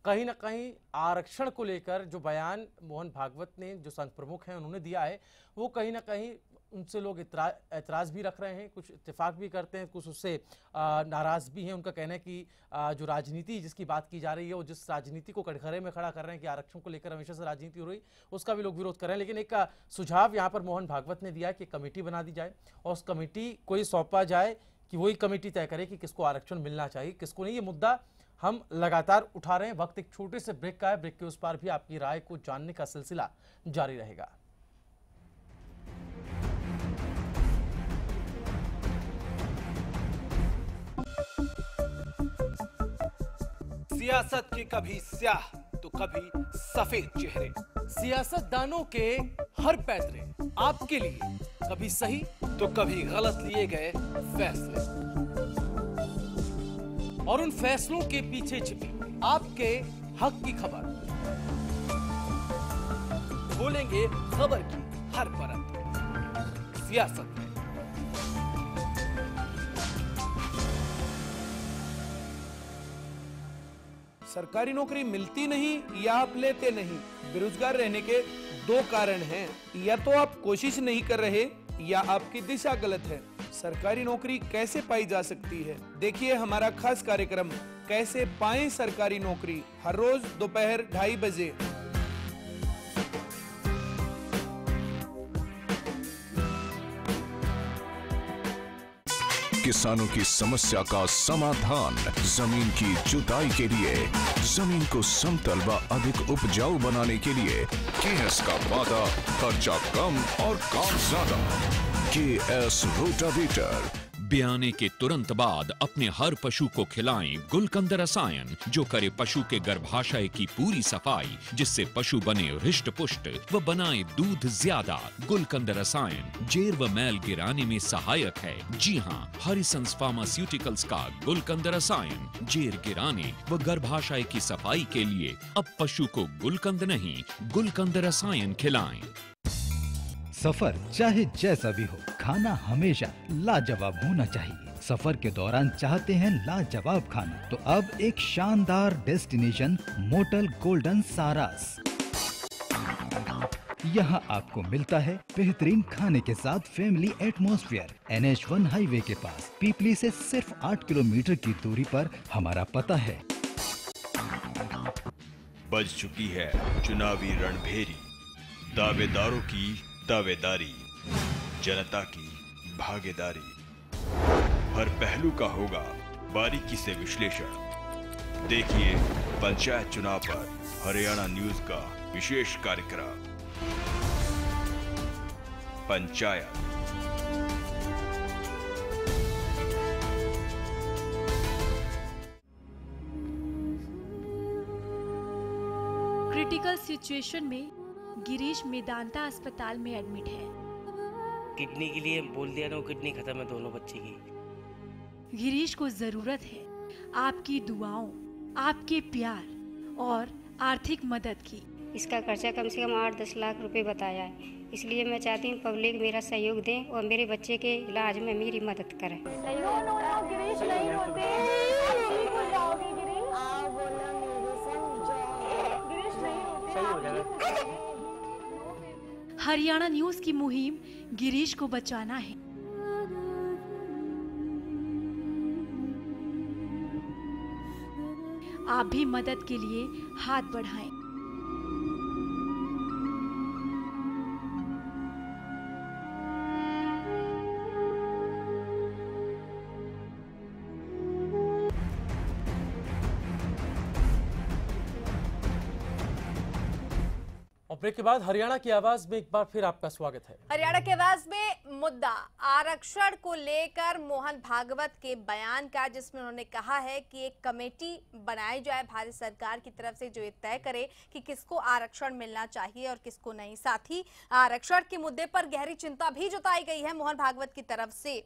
कहीं ना कहीं आरक्षण को लेकर जो बयान मोहन भागवत ने, जो संघ प्रमुख हैं, उन्होंने दिया है, वो कहीं ना कहीं उनसे लोग एतराज़ भी रख रहे हैं, कुछ इत्तेफाक भी करते हैं, कुछ उससे नाराज़ भी हैं। उनका कहना है कि जो राजनीति जिसकी बात की जा रही है, वो जिस राजनीति को कटघरे में खड़ा कर रहे हैं कि आरक्षण को लेकर हमेशा से राजनीति हो रही, उसका भी लोग विरोध कर रहे हैं। लेकिन एक सुझाव यहाँ पर मोहन भागवत ने दिया कि कमेटी बना दी जाए और उस कमेटी को ये सौंपा जाए कि वही कमेटी तय करे कि किसको आरक्षण मिलना चाहिए, किसको नहीं। ये मुद्दा हम लगातार उठा रहे हैं। वक्त एक छोटे से ब्रेक का है, ब्रेक के उस पार भी आपकी राय को जानने का सिलसिला जारी रहेगा। सियासत के कभी स्याह तो कभी सफेद चेहरे, सियासतदानों के हर फैसले आपके लिए कभी सही तो कभी गलत लिए गए फैसले, और उन फैसलों के पीछे छिपी आपके हक की खबर। खोलेंगे खबर की हर परत सियासत में। सरकारी नौकरी मिलती नहीं या आप लेते नहीं, बेरोजगार रहने के दो कारण हैं। या तो आप कोशिश नहीं कर रहे या आपकी दिशा गलत है। सरकारी नौकरी कैसे पाई जा सकती है, देखिए हमारा खास कार्यक्रम कैसे पाएं सरकारी नौकरी, हर रोज दोपहर 2:30 बजे। किसानों की समस्या का समाधान, जमीन की जुताई के लिए, जमीन को समतल व अधिक उपजाऊ बनाने के लिए केएस का वादा, खर्चा कम और काम ज्यादा। केएस रोटावेटर ब्याने के तुरंत बाद अपने हर पशु को खिलाएं गुलकंद रसायन, जो करे पशु के गर्भाशय की पूरी सफाई, जिससे पशु बने हृष्ट पुष्ट व बनाए दूध ज्यादा। गुलकंद रसायन जेर व मैल गिराने में सहायक है। जी हाँ, हरिसंस फार्मास्यूटिकल्स का गुलकंद रसायन जेर गिराने व गर्भाशय की सफाई के लिए अब पशु को गुलकंद नहीं, गुलकंद रसायन खिलाएं। सफर चाहे जैसा भी हो, खाना हमेशा लाजवाब होना चाहिए। सफर के दौरान चाहते हैं लाजवाब खाना, तो अब एक शानदार डेस्टिनेशन मोटल गोल्डन सारास। यहाँ आपको मिलता है बेहतरीन खाने के साथ फैमिली एटमॉस्फेयर। NH1 हाईवे के पास पीपली से सिर्फ 8 किलोमीटर की दूरी पर हमारा पता है। बज चुकी है चुनावी रणभेरी, दावेदारों की दावेदारी, जनता की भागीदारी। हर पहलू का होगा बारीकी से विश्लेषण। देखिए पंचायत चुनाव पर हरियाणा न्यूज का विशेष कार्यक्रम पंचायत। क्रिटिकल सिचुएशन में गिरीश मेदांता अस्पताल में एडमिट है। किडनी के लिए बोल दिया ना, किडनी खत्म है दोनों बच्चे की। गिरीश को जरूरत है आपकी दुआओं, आपके प्यार और आर्थिक मदद की। इसका खर्चा कम से कम 8-10 लाख रुपए बताया है, इसलिए मैं चाहती हूँ पब्लिक मेरा सहयोग दें और मेरे बच्चे के इलाज में मेरी मदद करें। गिरीश नहीं होते। हरियाणा न्यूज की मुहिम गिरीश को बचाना है। आप भी मदद के लिए हाथ बढ़ाएं। ब्रेक के बाद हरियाणा की आवाज में एक बार फिर आपका स्वागत है। हरियाणा की आवाज में मुद्दा आरक्षण को लेकर मोहन भागवत के बयान का, जिसमें उन्होंने कहा है कि एक कमेटी बनाई जाए भारत सरकार की तरफ से, जो ये तय करे कि किसको आरक्षण मिलना चाहिए और किसको नहीं। साथ ही आरक्षण के मुद्दे पर गहरी चिंता भी जताई गई है मोहन भागवत की तरफ से।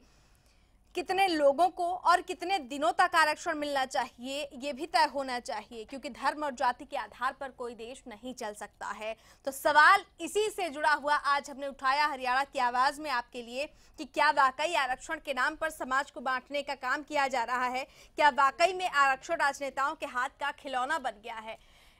कितने लोगों को और कितने दिनों तक आरक्षण मिलना चाहिए, ये भी तय होना चाहिए, क्योंकि धर्म और जाति के आधार पर कोई देश नहीं चल सकता है। तो सवाल इसी से जुड़ा हुआ आज हमने उठाया हरियाणा की आवाज में आपके लिए कि क्या वाकई आरक्षण के नाम पर समाज को बांटने का काम किया जा रहा है? क्या वाकई में आरक्षण राजनेताओं के हाथ का खिलौना बन गया है?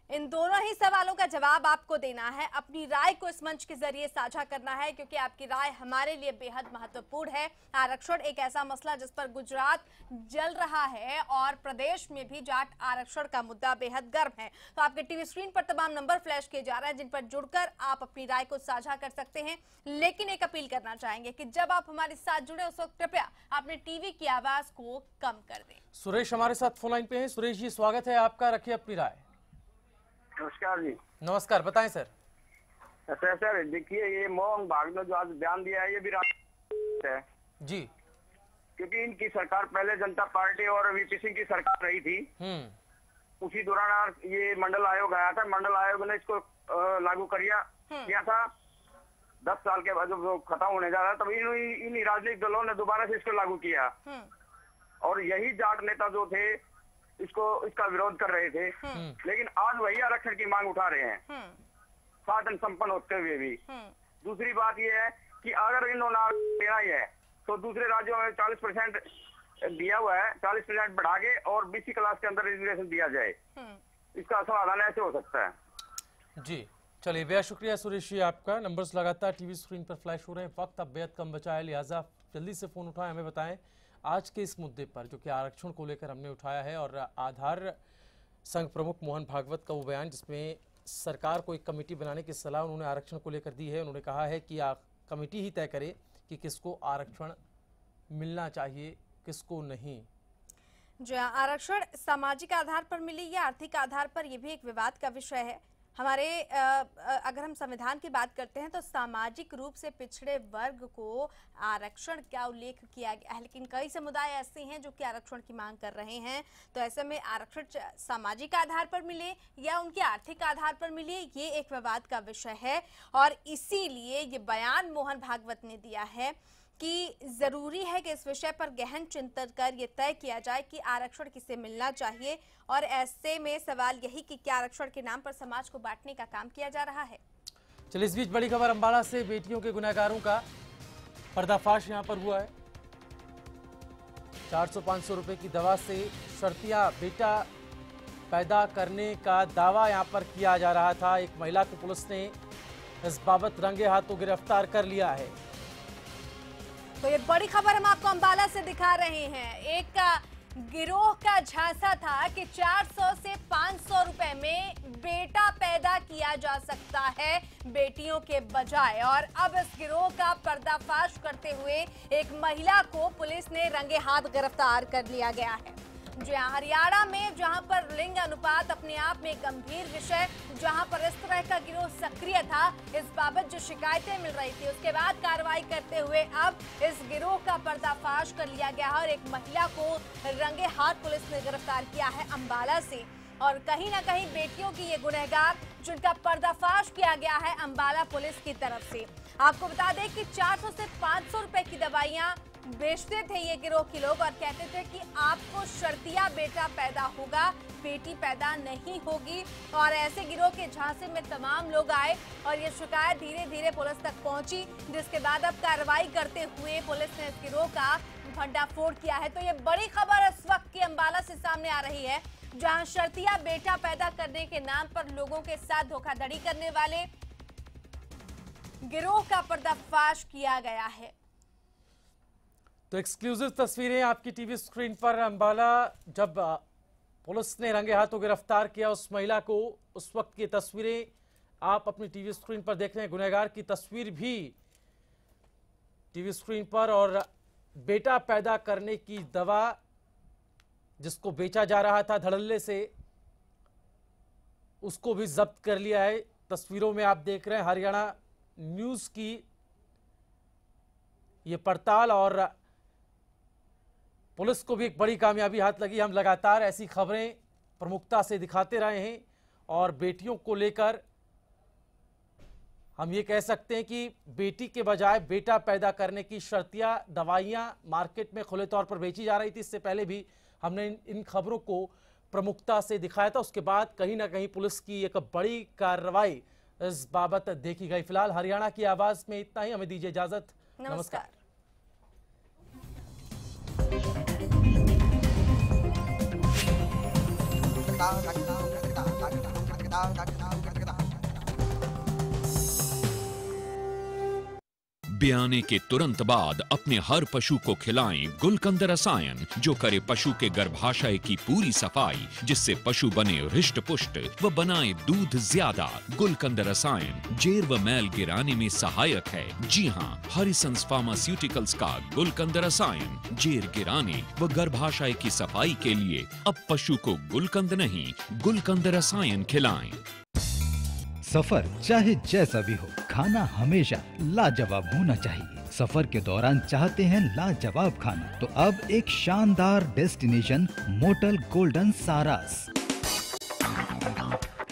इन दोनों ही सवालों का जवाब आपको देना है, अपनी राय को इस मंच के जरिए साझा करना है, क्योंकि आपकी राय हमारे लिए बेहद महत्वपूर्ण है। आरक्षण एक ऐसा मसला जिस पर गुजरात जल रहा है और प्रदेश में भी जाट आरक्षण का मुद्दा बेहद गर्म है। तो आपके टीवी स्क्रीन पर तमाम नंबर फ्लैश किए जा रहे हैं, जिन पर जुड़कर आप अपनी राय को साझा कर सकते हैं। लेकिन एक अपील करना चाहेंगे कि जब आप हमारे साथ जुड़े उस वक्त कृपया अपने टीवी की आवाज को कम कर दें। सुरेश हमारे साथ फोन लाइन पे हैं। सुरेश जी स्वागत है आपका, रखिए अपनी राय। नमस्कार जी। नमस्कार, बताएं सर। सर देखिए, ये मोहन भागवत ने जो आज बयान दिया है ये भी राजनीति है जी, क्योंकि इनकी सरकार पहले जनता पार्टी और वीपी सिंह की सरकार रही थी। उसी दौरान ये मंडल आयोग आया था, मंडल आयोग ने इसको लागू किया था। 10 साल के बाद जब खत्म होने जा रहा तब इन राजनीतिक दलों ने दोबारा से इसको लागू किया, और यही जाट नेता जो थे इसका विरोध कर रहे थे। लेकिन आज वही आरक्षण की मांग उठा रहे हैं, साधन संपन्न होते हुए भी। दूसरी बात यह है कि अगर इन्होंने देना ही है तो दूसरे राज्यों में 40% दिया हुआ है, 40% बढ़ा के और BC क्लास के अंदर रिजर्वेशन दिया जाए। इसका समाधान ऐसे हो सकता है जी। चलिए, बेहद शुक्रिया सुरेश जी आपका। नंबर्स लगातार टीवी स्क्रीन पर फ्लैश हो रहे हैं। वक्त अब बेहद कम बचा है, लिहाजा जल्दी से फोन उठाएं, हमें बताएं आज के इस मुद्दे पर जो कि आरक्षण को लेकर हमने उठाया है, और आधार संघ प्रमुख मोहन भागवत का वो बयान जिसमें सरकार को एक कमेटी बनाने की सलाह उन्होंने आरक्षण को लेकर दी है। उन्होंने कहा है कि कमेटी ही तय करे कि किसको आरक्षण मिलना चाहिए, किसको नहीं। जो आरक्षण सामाजिक आधार पर मिले या आर्थिक आधार पर, यह भी एक विवाद का विषय है। हमारे अगर हम संविधान की बात करते हैं तो सामाजिक रूप से पिछड़े वर्ग को आरक्षण का उल्लेख किया गया है, लेकिन कई समुदाय ऐसे हैं जो कि आरक्षण की मांग कर रहे हैं। तो ऐसे में आरक्षण सामाजिक आधार पर मिले या उनके आर्थिक आधार पर मिले, ये एक विवाद का विषय है। और इसीलिए ये बयान मोहन भागवत ने दिया है कि जरूरी है कि इस विषय पर गहन चिंतन कर ये तय किया जाए कि आरक्षण किसे मिलना चाहिए। और ऐसे में सवाल यही कि क्या आरक्षण के नाम पर समाज को बांटने का काम किया जा रहा है। चलिए, इस बीच बड़ी खबर अंबाला से बेटियों के गुनहगारों का पर्दाफाश यहां पर हुआ है। 400-500 रुपए की दवा से शर्तिया बेटा पैदा करने का दावा यहां पर किया जा रहा था। एक महिला को पुलिस ने इस बाबत रंगे हाथों गिरफ्तार कर लिया है। तो ये बड़ी खबर हम आपको अंबाला से दिखा रहे हैं। एक गिरोह का झांसा था कि 400 से 500 रुपए में बेटा पैदा किया जा सकता है बेटियों के बजाय। और अब इस गिरोह का पर्दाफाश करते हुए एक महिला को पुलिस ने रंगे हाथ गिरफ्तार कर लिया गया है। जी हाँ, हरियाणा में जहां पर लिंग अनुपात अपने आप में गंभीर विषय, जहां पर इस तरह का गिरोह सक्रिय था, इस बाबत जो शिकायतें मिल रही थी उसके बाद कार्रवाई करते हुए अब इस गिरोह का पर्दाफाश कर लिया गया है और एक महिला को रंगे हाथ पुलिस ने गिरफ्तार किया है अंबाला से। और कहीं ना कहीं बेटियों की ये गुनहगार जिनका पर्दाफाश किया गया है अंबाला पुलिस की तरफ से। आपको बता दें कि 400 से 500 रुपए की दवाइयां बेचते थे ये गिरोह के लोग और कहते थे कि आपको शर्तिया बेटा पैदा होगा, बेटी पैदा नहीं होगी। और ऐसे गिरोह के झांसे में तमाम लोग आए और ये शिकायत धीरे धीरे पुलिस तक पहुंची, जिसके बाद अब कार्रवाई करते हुए पुलिस ने इस गिरोह का भंडाफोड़ किया है। तो ये बड़ी खबर इस वक्त की अंबाला से सामने आ रही है, जहां शर्तिया बेटा पैदा करने के नाम पर लोगों के साथ धोखाधड़ी करने वाले गिरोह का पर्दाफाश किया गया है। तो एक्सक्लूसिव तस्वीरें आपकी टीवी स्क्रीन पर। अंबाला जब पुलिस ने रंगे हाथों गिरफ्तार किया उस महिला को, उस वक्त की तस्वीरें आप अपनी टीवी स्क्रीन पर देख रहे हैं। गुनहगार की तस्वीर भी टीवी स्क्रीन पर। और बेटा पैदा करने की दवा जिसको बेचा जा रहा था धड़ल्ले से, उसको भी जब्त कर लिया है। तस्वीरों में आप देख रहे हैं हरियाणा न्यूज की ये पड़ताल और पुलिस को भी एक बड़ी कामयाबी हाथ लगी। हम लगातार ऐसी खबरें प्रमुखता से दिखाते रहे हैं और बेटियों को लेकर हम ये कह सकते हैं कि बेटी के बजाय बेटा पैदा करने की शर्तिया दवाइयां मार्केट में खुले तौर पर बेची जा रही थी। इससे पहले भी हमने इन खबरों को प्रमुखता से दिखाया था। उसके बाद कहीं ना कहीं पुलिस की एक बड़ी कार्रवाई इस बाबत देखी गई। फिलहाल हरियाणा की आवाज में इतना ही। हमें दीजिए इजाजत। नमस्कार। ब्याने के तुरंत बाद अपने हर पशु को खिलाएं गुलकंद रसायन, जो करे पशु के गर्भाशय की पूरी सफाई, जिससे पशु बने हृष्ट पुष्ट व बनाए दूध ज्यादा। गुलकंद रसायन जेर व मैल गिराने में सहायक है। जी हाँ, हरिसंस फार्मास्यूटिकल्स का गुलकंद रसायन जेर गिराने व गर्भाशय की सफाई के लिए अब पशु को गुलकंद नहीं, गुलकंद रसायन खिलाएं। सफर चाहे जैसा भी हो, खाना हमेशा लाजवाब होना चाहिए। सफर के दौरान चाहते हैं लाजवाब खाना, तो अब एक शानदार डेस्टिनेशन मोटल गोल्डन सारास।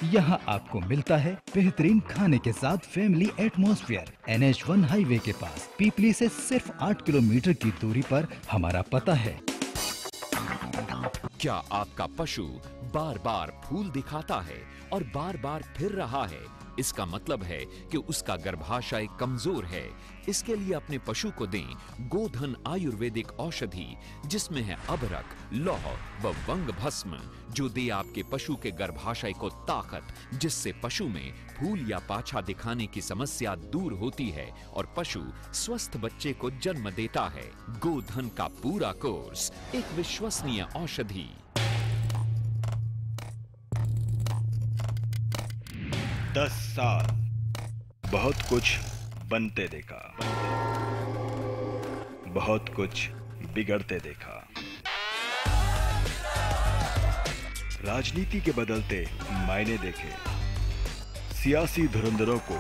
यहाँ आपको मिलता है बेहतरीन खाने के साथ फैमिली एटमॉस्फेयर। NH1 हाईवे के पास पीपली से सिर्फ 8 किलोमीटर की दूरी पर हमारा पता है। क्या आपका पशु बार बार फूल दिखाता है और बार बार फिर रहा है? इसका मतलब है कि उसका गर्भाशय कमजोर है। इसके लिए अपने पशु को दें गोधन आयुर्वेदिक औषधि, जिसमें है अबरक, लौह व वंग भस्म, जो दे आपके पशु के गर्भाशय को ताकत, जिससे पशु में फूल या पाछा दिखाने की समस्या दूर होती है और पशु स्वस्थ बच्चे को जन्म देता है। गोधन का पूरा कोर्स, एक विश्वसनीय औषधि। दस साल बहुत कुछ बनते देखा, बहुत कुछ बिगड़ते देखा। राजनीति के बदलते मायने देखे, सियासी धुरंधरों को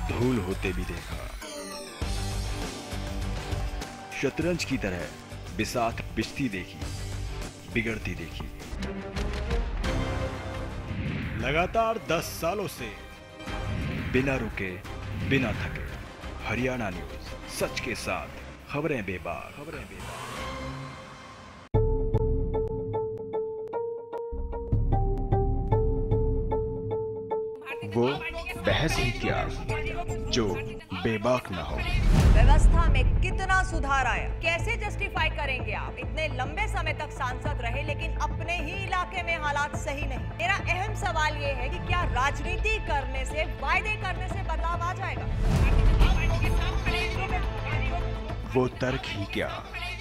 धूल होते भी देखा। शतरंज की तरह बिसात पिसती देखी, बिगड़ती देखी। लगातार 10 सालों से बिना रुके, बिना थके, हरियाणा न्यूज सच के साथ, खबरें बेबाक। वो बहस ही क्या जो बेबाक ना हो। व्यवस्था में कितना सुधार आया, कैसे जस्टिफाई करेंगे आप? इतने लंबे समय तक सांसद रहे लेकिन अपने ही इलाके में हालात सही नहीं। मेरा अहम सवाल ये है कि क्या राजनीति करने से, वायदे करने से बदलाव आ जाएगा? वो तर्क ही क्या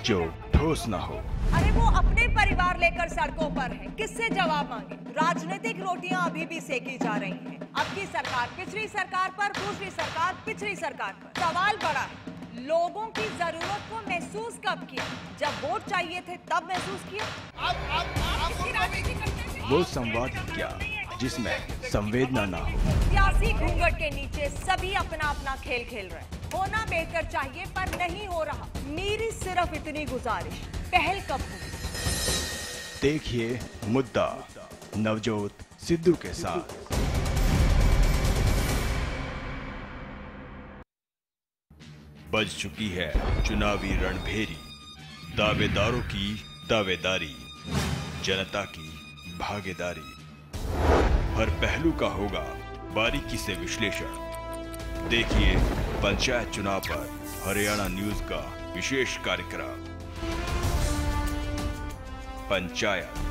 जो ठोस ना हो। अरे वो अपने परिवार लेकर सड़कों पर है, किससे जवाब मांगे? राजनीतिक रोटियां अभी भी सेकी जा रही हैं। अब की सरकार पिछली सरकार पर, दूसरी सरकार पिछली सरकार पर। सवाल बड़ा है, लोगों की जरूरत को महसूस कब किया? जब वोट चाहिए थे तब महसूस किया? वो संवाद ही क्या जिसमें संवेदना ना हो। सियासी घूंघट के नीचे सभी अपना अपना खेल खेल रहे हैं। होना बेहतर चाहिए पर नहीं हो रहा। मेरी सिर्फ इतनी गुजारिश, पहल कब होगी? देखिए मुद्दा नवजोत सिद्धू के साथ। बज चुकी है चुनावी रणभेरी, दावेदारों की दावेदारी, जनता की भागीदारी। हर पहलू का होगा बारीकी से विश्लेषण। देखिए पंचायत चुनाव पर हरियाणा न्यूज का विशेष कार्यक्रम पंचायत।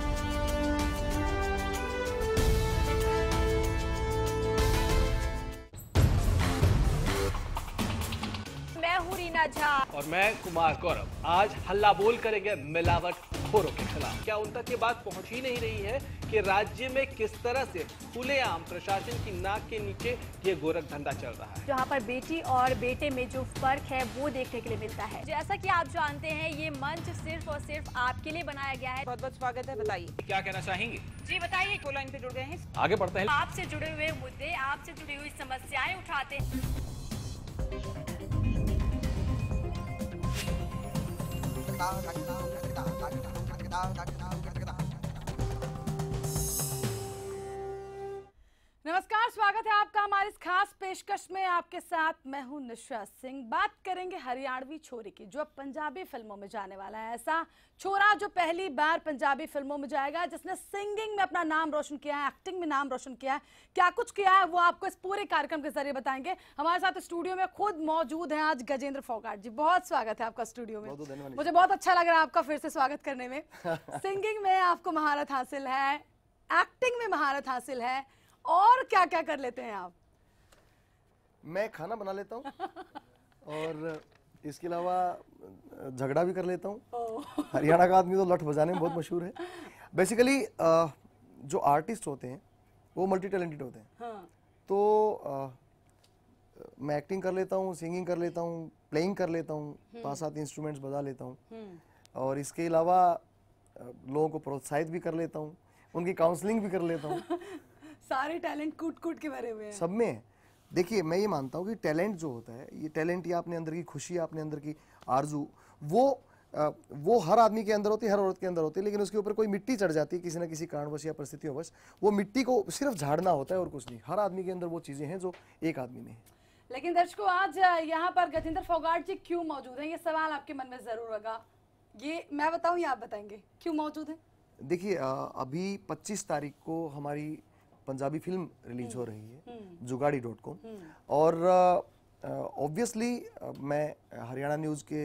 मैं हूं रीना झा और मैं कुमार गौरव। आज हल्ला बोल करेंगे मिलावट खोरों के खिलाफ। क्या उन तक ये बात पहुंच ही नहीं रही है कि राज्य में किस तरह से खुलेआम प्रशासन की नाक के नीचे ये गोरख धंधा चल रहा है, जहां पर बेटी और बेटे में जो फर्क है वो देखने के लिए मिलता है। जैसा कि आप जानते हैं ये मंच सिर्फ और सिर्फ आपके लिए बनाया गया है। बहुत बहुत स्वागत है, बताइए क्या कहना चाहेंगे? जी बताइए, फोन लाइन पे जुड़ गए हैं। आगे बढ़ते हैं। आपसे जुड़े हुए मुद्दे, आपसे जुड़ी हुई समस्याएं उठाते हैं। नमस्कार, स्वागत है आपका हमारी इस खास पेशकश में। आपके साथ मैं हूं निशा सिंह। बात करेंगे हरियाणवी छोरे की जो अब पंजाबी फिल्मों में जाने वाला है। ऐसा छोरा जो पहली बार पंजाबी फिल्मों में जाएगा, जिसने सिंगिंग में अपना नाम रोशन किया है, एक्टिंग में नाम रोशन किया है। क्या कुछ किया है वो आपको इस पूरे कार्यक्रम के जरिए बताएंगे। हमारे साथ स्टूडियो में खुद मौजूद हैं आज गजेंद्र फोगाट जी। बहुत स्वागत है आपका स्टूडियो में। मुझे बहुत अच्छा लग रहा है आपका फिर से स्वागत करने में। सिंगिंग में आपको महारत हासिल है, एक्टिंग में महारत हासिल है, और क्या क्या कर लेते हैं आप? मैं खाना बना लेता हूँ और इसके अलावा झगड़ा भी कर लेता हूँ। हरियाणा का आदमी तो लठ बजाने में बहुत मशहूर है। बेसिकली जो आर्टिस्ट होते हैं वो मल्टी टैलेंटेड होते हैं। हाँ। तो मैं एक्टिंग कर लेता हूँ, सिंगिंग कर लेता हूँ, प्लेइंग कर लेता हूँ, 5-7 इंस्ट्रूमेंट्स बजा लेता हूँ, और इसके अलावा लोगों को प्रोत्साहित भी कर लेता हूँ, उनकी काउंसलिंग भी कर लेता हूँ। सारे टैलेंट कूट कूट के भरे हुए हैं सब में। देखिए मैं ये मानता हूँ कि टैलेंट जो होता है, ये टैलेंट या अपने अंदर की खुशी, अपने अंदर की आरजू, वो हर आदमी के अंदर होती है, हर औरत के अंदर होती है, लेकिन उसके ऊपर कोई मिट्टी चढ़ जाती है किसी न किसी कारणवश या परिस्थितियोंवश। वो मिट्टी को सिर्फ झाड़ना होता है और कुछ नहीं। हर आदमी के अंदर वो चीजें हैं जो एक आदमी में है। लेकिन दर्शकों, आज यहाँ पर गजेंद्र फोगाट जी क्यों मौजूद हैं, ये सवाल आपके मन में जरूर होगा। ये मैं बताऊँ या आप बताएंगे क्यों मौजूद है? देखिए अभी 25 तारीख को हमारी पंजाबी फिल्म रिलीज हो रही है जुगाड़ी.com, और ऑब्वियसली मैं हरियाणा न्यूज़ के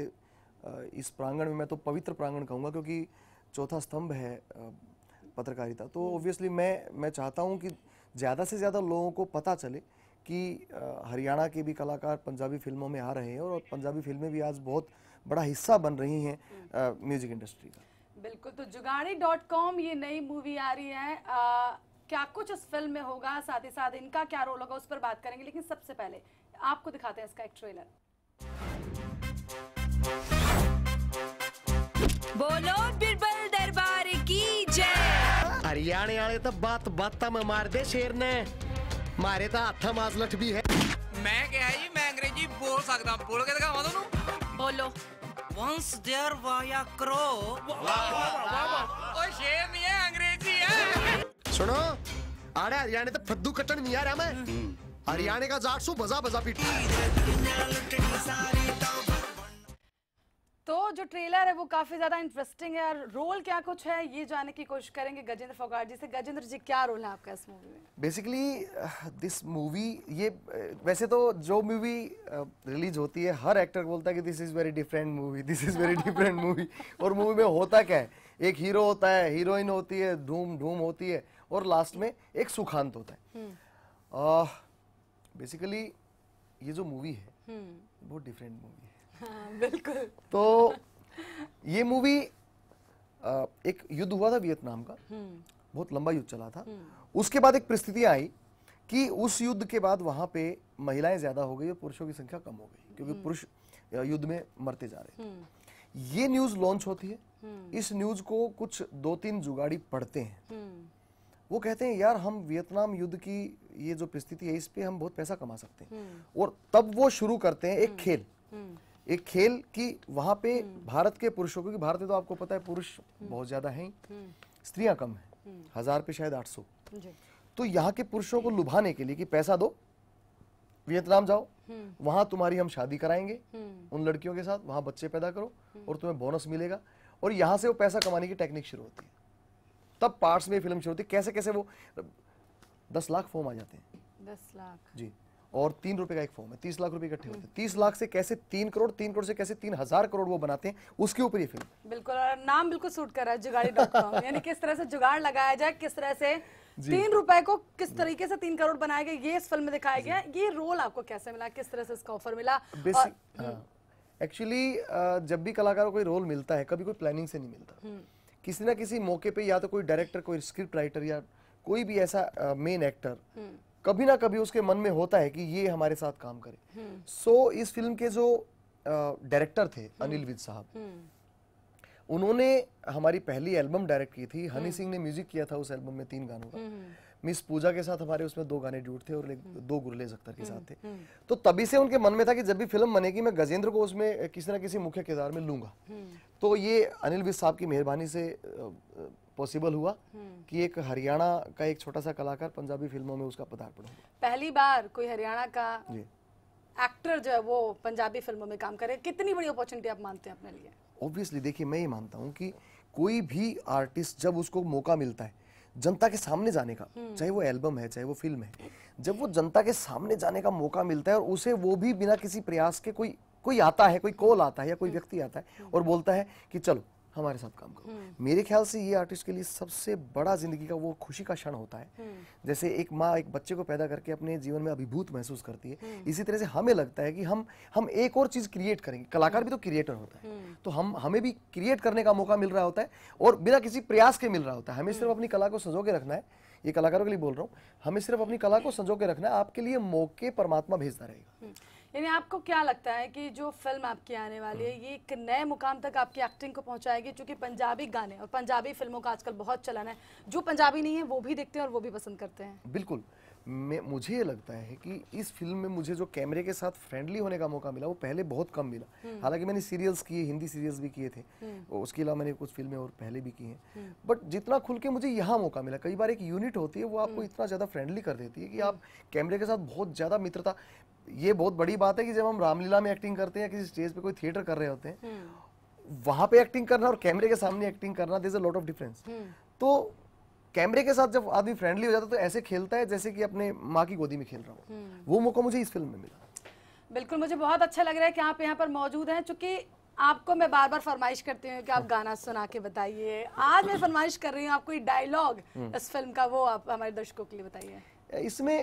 इस प्रांगण में, मैं तो पवित्र प्रांगण कहूँगा क्योंकि चौथा स्तंभ है पत्रकारिता, तो ऑब्वियसली मैं चाहता हूँ कि ज़्यादा से ज़्यादा लोगों को पता चले कि हरियाणा के भी कलाकार पंजाबी फिल्मों में आ रहे हैं और पंजाबी फिल्में भी आज बहुत बड़ा हिस्सा बन रही हैं म्यूजिक इंडस्ट्री का। बिल्कुल। तो जुगाड़ी.com ये नई मूवी आ रही है, क्या कुछ इस फिल्म में होगा, साथ ही साथ इनका क्या रोल होगा, उस पर बात करेंगे। लेकिन सबसे पहले आपको दिखाते हैं इसका एक ट्रेलर। बोलो बिरबल दरबार की जय। हरियाणे वाले तो बात बात में मार दे शेर ने। मारे तो हाथा माजलठ भी है। मैं क्या है जी, मैं अंग्रेजी बोल सकता हूँ, बोल के दिखावा दोनों। बोलो। Once there was a crow। ओ शेर नहीं है, अंग्रेजी है। सुनो, आड़े हरियाणे तो फद्दू कट्टन नहीं आ रहा मैं। हरियाणे का जाट सु बजा बजा पीट। तो जो ट्रेलर है वो काफी ज्यादा इंटरेस्टिंग है और रोल क्या कुछ है ये जानने की कोशिश करेंगे गजेंद्र फोगाट जी से। गजेंद्र जी, क्या रोल है आपका इस मूवी में? बेसिकली दिस मूवी, ये वैसे तो जो मूवी रिलीज होती है हर एक्टर बोलता है कि this is very different movie, this is very different movie. और मूवी में होता क्या है, एक हीरो होता है, हीरोइन होती है, धूम धूम होती है और लास्ट में एक सुखांत होता है। बेसिकली ये जो मूवी है बहुत डिफरेंट मूवी है। हाँ, बिल्कुल। तो ये मूवी एक युद्ध हुआ था वियतनाम का, बहुत लंबा युद्ध चला था। उसके बाद एक परिस्थिति आई कि उस युद्ध के बाद वहां पे महिलाएं ज्यादा हो गई और पुरुषों की संख्या कम हो गई, क्योंकि पुरुष युद्ध में मरते जा रहे थे। ये न्यूज लॉन्च होती है, इस न्यूज को कुछ 2-3 जुगाड़ी पढ़ते हैं। वो कहते हैं यार हम वियतनाम युद्ध की ये जो परिस्थिति है इस पे हम बहुत पैसा कमा सकते हैं। और तब वो शुरू करते हैं एक खेल कि वहां पे भारत के पुरुषों, क्योंकि भारत में तो आपको पता है पुरुष बहुत ज्यादा हैं, स्त्रियां कम हैं, 1000 पे शायद 800। तो यहाँ के पुरुषों को लुभाने के लिए कि पैसा दो, वियतनाम जाओ, वहां तुम्हारी हम शादी कराएंगे उन लड़कियों के साथ, वहां बच्चे पैदा करो और तुम्हें बोनस मिलेगा। और यहाँ से वो पैसा कमाने की टेक्निक शुरू होती है। तब पार्ट्स में फिल्म शुरू होती है, कैसे कैसे वो 10 लाख फॉर्म आ जाते हैं। 10 लाख जी, और 3 रुपए का एक फॉर्म है, 30 लाख रुपए इकट्ठे होते हैं। 30 लाख से कैसे 3 करोड़, 3 करोड़ से कैसे 3000 करोड़ वो बनाते हैं, उसके ऊपर ये फिल्म। बिल्कुल, और नाम बिल्कुल सूट कर रहा है जुगाड़ी.com। यानी किस तरह से जुगाड़ लगाया जाए, किस तरह से 3 रुपए को किस तरीके से 3 करोड़ बनाया गया, ये इस फिल्म में दिखाया गया। ये रोल आपको कैसे मिला, किस तरह से इसका ऑफर मिला? एक्चुअली जब भी कलाकार को कोई रोल मिलता है कभी कोई प्लानिंग से नहीं मिलता, किसी ना किसी मौके पे या तो कोई डायरेक्टर, कोई स्क्रिप्ट राइटर या कोई भी ऐसा मेन एक्टर कभी ना कभी उसके मन में होता है कि ये हमारे साथ काम करे। सो इस फिल्म के जो डायरेक्टर थे अनिल विज साहब, उन्होंने हमारी पहली एल्बम डायरेक्ट की थी। हनी सिंह ने म्यूजिक किया था उस एल्बम में 3 गानों का। मिस पूजा के साथ हमारे उसमें 2 गाने ड्यूट थे और 2 गुरलेज अख्तर के साथ थे। तो तभी से उनके मन में था कि जब भी फिल्म बनेगी मैं गजेंद्र को उसमें किसी ना किसी मुख्य किरदार में लूंगा। तो ये अनिल विज साहब की मेहरबानी से पॉसिबल हुआ कि एक हरियाणा का एक छोटा सा कलाकार पंजाबी फिल्मों में उसका पदार्पण हुआ। पहली बार कोई हरियाणा का एक्टर जो है वो पंजाबी फिल्मों में काम करे, कितनी बड़ी अपॉर्चुनिटी आप मानते हैं अपने लिए? ऑब्वियसली देखिए, मैं ये मानता हूँ कि कोई भी आर्टिस्ट जब उसको मौका मिलता है जनता के सामने जाने का, चाहे वो एल्बम है चाहे वो फिल्म है, जब वो जनता के सामने जाने का मौका मिलता है और उसे वो भी बिना किसी प्रयास के कोई आता है, कोई कॉल आता है या कोई व्यक्ति आता है और बोलता है कि चलो हमारे साथ काम करो, मेरे ख्याल से ये आर्टिस्ट के लिए सबसे बड़ा जिंदगी का वो खुशी का क्षण होता है। जैसे एक माँ एक बच्चे को पैदा करके अपने जीवन में अभिभूत महसूस करती है, इसी तरह से हमें लगता है कि हम एक और चीज क्रिएट करेंगे। कलाकार भी तो क्रिएटर होता है, तो हमें भी क्रिएट करने का मौका मिल रहा होता है और बिना किसी प्रयास के मिल रहा होता है। हमें सिर्फ अपनी कला को संजो के रखना है, ये कलाकारों के लिए बोल रहा हूँ, हमें सिर्फ अपनी कला को संजो के रखना है, आपके लिए मौके परमात्मा भेजता रहेगा। यानी आपको क्या लगता है कि जो फिल्म आपकी आने वाली है ये एक नए मुकाम तक आपकी एक्टिंग को पहुंचाएगी? क्योंकि पंजाबी गाने और पंजाबी फिल्मों का आजकल बहुत चलन है, जो पंजाबी नहीं है वो भी देखते हैं और वो भी पसंद करते हैं। बिल्कुल, मुझे ये लगता है कि इस फिल्म में मुझे जो कैमरे के साथ फ्रेंडली होने का मौका मिला वो पहले बहुत कम मिला। हालांकि मैंने सीरियल्स किए, हिंदी सीरियल्स भी किए थे, उसके अलावा मैंने कुछ फिल्में और पहले भी की हैं, बट जितना खुल के मुझे यहाँ मौका मिला, कई बार एक यूनिट होती है वो आपको इतना ज्यादा फ्रेंडली कर देती है कि आप कैमरे के साथ बहुत ज्यादा मित्रता। ये बहुत बड़ी बात है कि जब हम रामलीला में एक्टिंग करते हैं या किसी स्टेज पे कोई थिएटर कर रहे होते हैं, वहां पे एक्टिंग करना और कैमरे के सामने एक्टिंग करना, there is a lot of difference. तो कैमरे के साथ जब आदमी फ्रेंडली हो जाता है तो ऐसे खेलता है जैसे कि अपने माँ की गोदी में खेल रहा हूँ। वो मौका मुझे इस फिल्म में मिला। बिल्कुल, मुझे बहुत अच्छा लग रहा है कि आप यहाँ पर मौजूद हैं। चूंकि आपको मैं बार बार फरमाइश करती हूँ कि आप गाना सुना के बताइए, आज मैं फरमाइश कर रही हूँ आप कोई डायलॉग इस फिल्म का वो आप हमारे दर्शकों के लिए बताइए। इसमें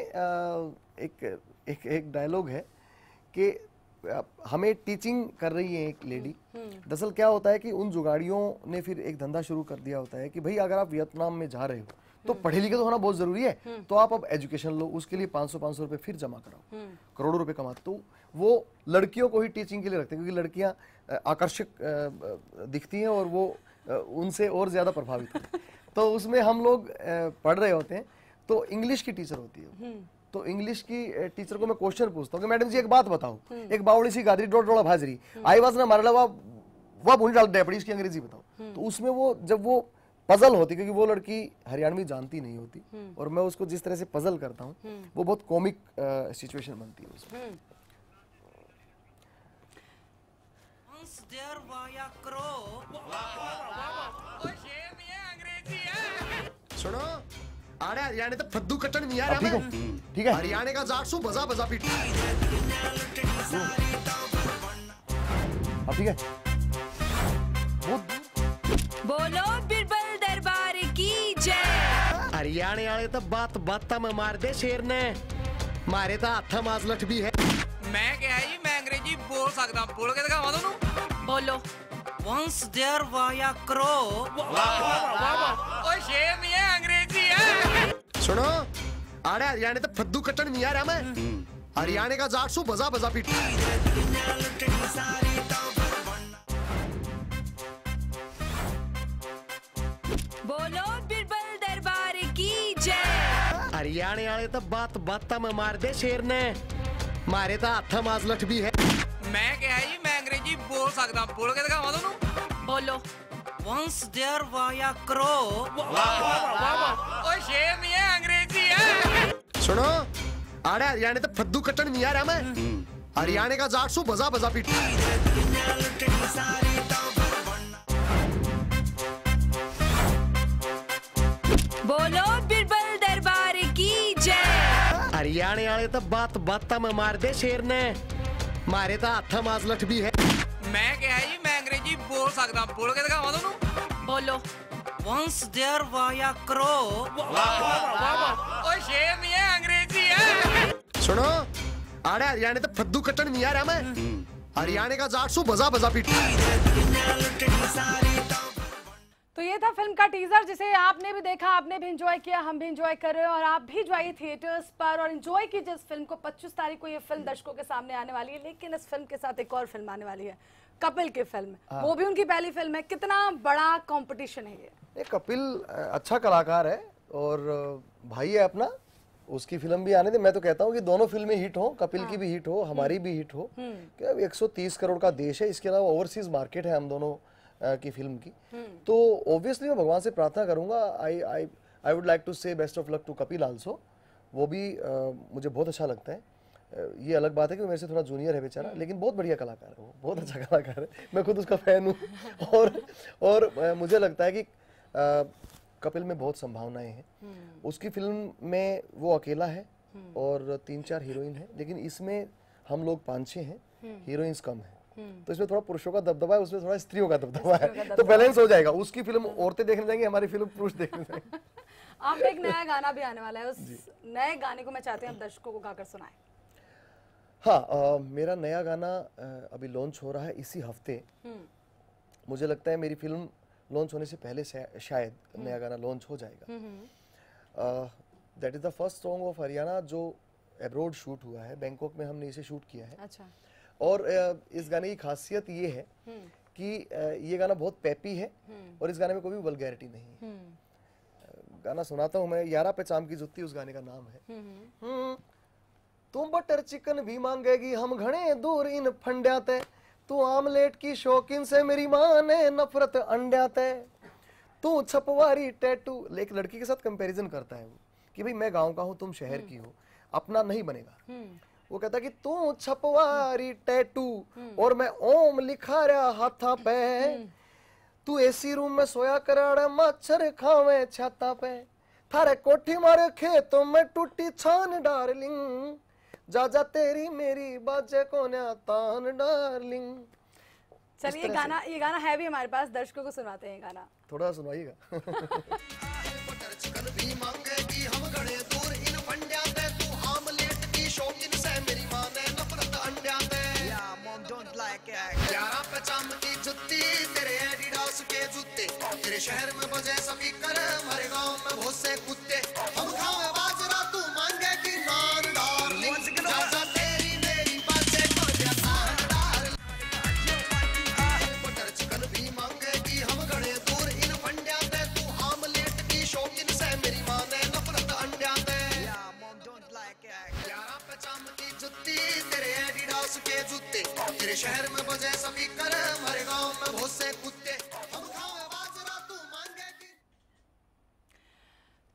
एक डायलॉग है कि हमें टीचिंग कर रही है एक लेडी। दरअसल क्या होता है कि उन जुगाड़ियों ने फिर एक धंधा शुरू कर दिया होता है कि भाई अगर आप वियतनाम में जा रहे हो तो पढ़े लिखे तो होना बहुत जरूरी है, तो आप अब एजुकेशन लो, उसके लिए 500 रुपए फिर जमा कराओ, करोड़ों रुपए कमाते। तो वो लड़कियों को ही टीचिंग के लिए रखते हैं क्योंकि लड़कियां आकर्षक दिखती हैं और वो उनसे और ज्यादा प्रभावित होती हैं। तो उसमें हम लोग पढ़ रहे होते हैं, तो इंग्लिश की टीचर होती है, तो इंग्लिश की टीचर को मैं क्वेश्चन पूछता हूँ कि मैडम जी एक बात बताओ, एक बावड़ी सी गादरी डोड़ डोड़ा भाजरी आई वाज ना मारला वाह बोली डाल डेपड़ी, इसकी अंग्रेजी बताओ। तो उसमें वो जब वो पजल होती, क्योंकि वो लड़की हरियाणवी जानती नहीं होती और मैं उसको जिस तरह से पजल करता हूँ वो बहुत कॉमिक सिचुएशन बनती है उसमें। सुनो आड़े हरियाणे तो फद्दू कटन नहीं आ रहा मैं। ठीक है हरियाणे का जाट सू बजा बजा पीट। ठीक है बोलो बिरबल दरबार की जय। हरियाणे वाले तो बात बात में मार दे शेर ने, मारे तो हाथा माजलठ भी है। मैं क्या ही मैं अंग्रेजी बोल सकता हूँ, बोल के दिखावा दोनों। बोलो Once there was a crow। ओए शेर नहीं है, अंग्रेजी है। सुनो आड़े हरियाणे तो फद्दू कटन नहीं आ रहा मैं। हरियाणे का जाट सू बजा बजा पीट। बोलो बिरबल दरबार की जय। हरियाणे वाले तो बात बात में मार दे शेर ने, मारे तो हाथा माजलठ भी है। मैं क्या ही मैं अंग्रेजी बोल सकता हूँ, बोल के दिखावा दोनों। बोलो Once there was a crow। ओए शेर नहीं है, अंग्रेजी है। सुनो आड़े हरियाणे तो फद्दू कटन नहीं आ रहा मैं। हरियाणे का जाट सू बजा बजा पीट। बोलो बिरबल दरबार की जय। हरियाणे वाले तो बात बात में मार दे शेर ने, मारे तो हाथा माजलठ भी है। मैं क्या ही मैं अंग्रेजी बोल सकता हूँ, बोल के दिखावा दोनों। बोलो Once there was a crow। ओए शेर नहीं है, अंग्रेजी है। सुनो आड़े हरियाणे तो फद्दू कटन नहीं आ रहा मैं। हरियाणे का जाट सू बजा बजा पीट। तो ये था फिल्म का टीजर, जिसे आपने भी देखा, आपने भी एंजॉय किया, हम भी एंजॉय कर रहे हैं और आप भी जाइए थिएटर्स पर और एंजॉय कीजिए इस फिल्म को। 25 तारीख को ये फिल्म दर्शकों के सामने आने वाली है, लेकिन इस फिल्म के साथ एक और फिल्म आने वाली है, कपिल की फिल्म। वो भी उनकी पहली फिल्म है। कितना बड़ा कंपटीशन है ये। कपिल अच्छा कलाकार है और भाई है अपना, उसकी फिल्म भी आने दे। मैं तो कहता हूँ कि दोनों फिल्में हिट हो, कपिल की भी हिट हो, हमारी भी हिट हो। 130 करोड़ का देश है, इसके अलावा ओवरसीज मार्केट है हम दोनों की फिल्म की। तो ऑब्वियसली मैं भगवान से प्रार्थना करूंगा। I would like to say best of luck to Kapil also. वो भी मुझे बहुत अच्छा लगता है। ये अलग बात है कि मेरे से थोड़ा जूनियर है बेचारा, लेकिन बहुत बढ़िया कलाकार है, वो बहुत अच्छा कलाकार है। मैं खुद उसका फैन हूँ और मुझे लगता है कि कपिल में बहुत संभावनाएं हैं। उसकी फिल्म में वो अकेला है और 3-4 हीरोइन है, लेकिन इसमें हम लोग 5-6 हैं, हीरोइंस कम है। तो इसमें थोड़ा पुरुषों का दबदबा है, उसमें थोड़ा स्त्रियों का दबदबा है, तो बैलेंस हो जाएगा। उसकी फिल्म औरतें देखने जाएंगी, हमारी फिल्म पुरुष देखने जाएंगे। आप एक नया गाना भी आने वाला है, उस नए गाने को मैं चाहती हूँ आप दर्शकों को गाकर सुनाएं। हाँ, मेरा नया गाना अभी लॉन्च हो रहा है इसी हफ्ते। मुझे लगता है मेरी फिल्म लॉन्च होने से पहले शायद नया गाना लॉन्च हो जाएगा। That is the first song of Haryana जो एब्रोड शूट हुआ है, बैंकॉक में हमने इसे शूट किया है। अच्छा। और इस गाने की खासियत ये है कि ये गाना बहुत पेपी है और इस गाने में कोई भी वल्गैरिटी नहीं है। गाना सुनाता हूँ मैं, यारा पे चाम की जुत्ती उस गाने का नाम है। तुम बटर चिकन भी मांगेगी हम घने दूर इन फंड्या ते, तू आमलेट की शौकीन से मेरी माँ ने नफरत अंड्या ते, तू छपवारी टैटू। एक लड़की के साथ कंपैरिजन करता है वो कि भाई मैं गांव का हूँ, तुम शहर की हो, अपना नहीं बनेगा। वो कहता कि तू छपवारी टैटू और मैं ओम लिखा रहा हाथा पे, तू एसी रूम में सोया कराड़ा मच्छर खावे छाता पे, थारे कोठी मारे खेतों में टूटी छान डार्लिंग, जा जा तेरी मेरी बाजे कोन्या तान डार्लिंग। चलिए ये गाना है भी हमारे पास, दर्शकों को सुनाते हैं गाना, थोड़ा सुनाइएगा। तेरे शहर में बजे सभी कर, हमारे गांव में बहुत से कुत्ते, हम खावे बाजरा तू मांगे कि नान डार्लिंग, जा तेरी मेरी बाजे कोन्या तान डार्लिंग, बटर चिकन भी मांगेगी हम घड़े दूर इन फंड्या ते, तू आमलेट की शौकीन से मेरी माँ ने नफरत अंड्या ते। एडिडास के जूते, तेरे शहर में बजे स्पीकर, हमारे गांव में बहुत से कुत्ते, हम खाओ बाजरा तू मांगे की।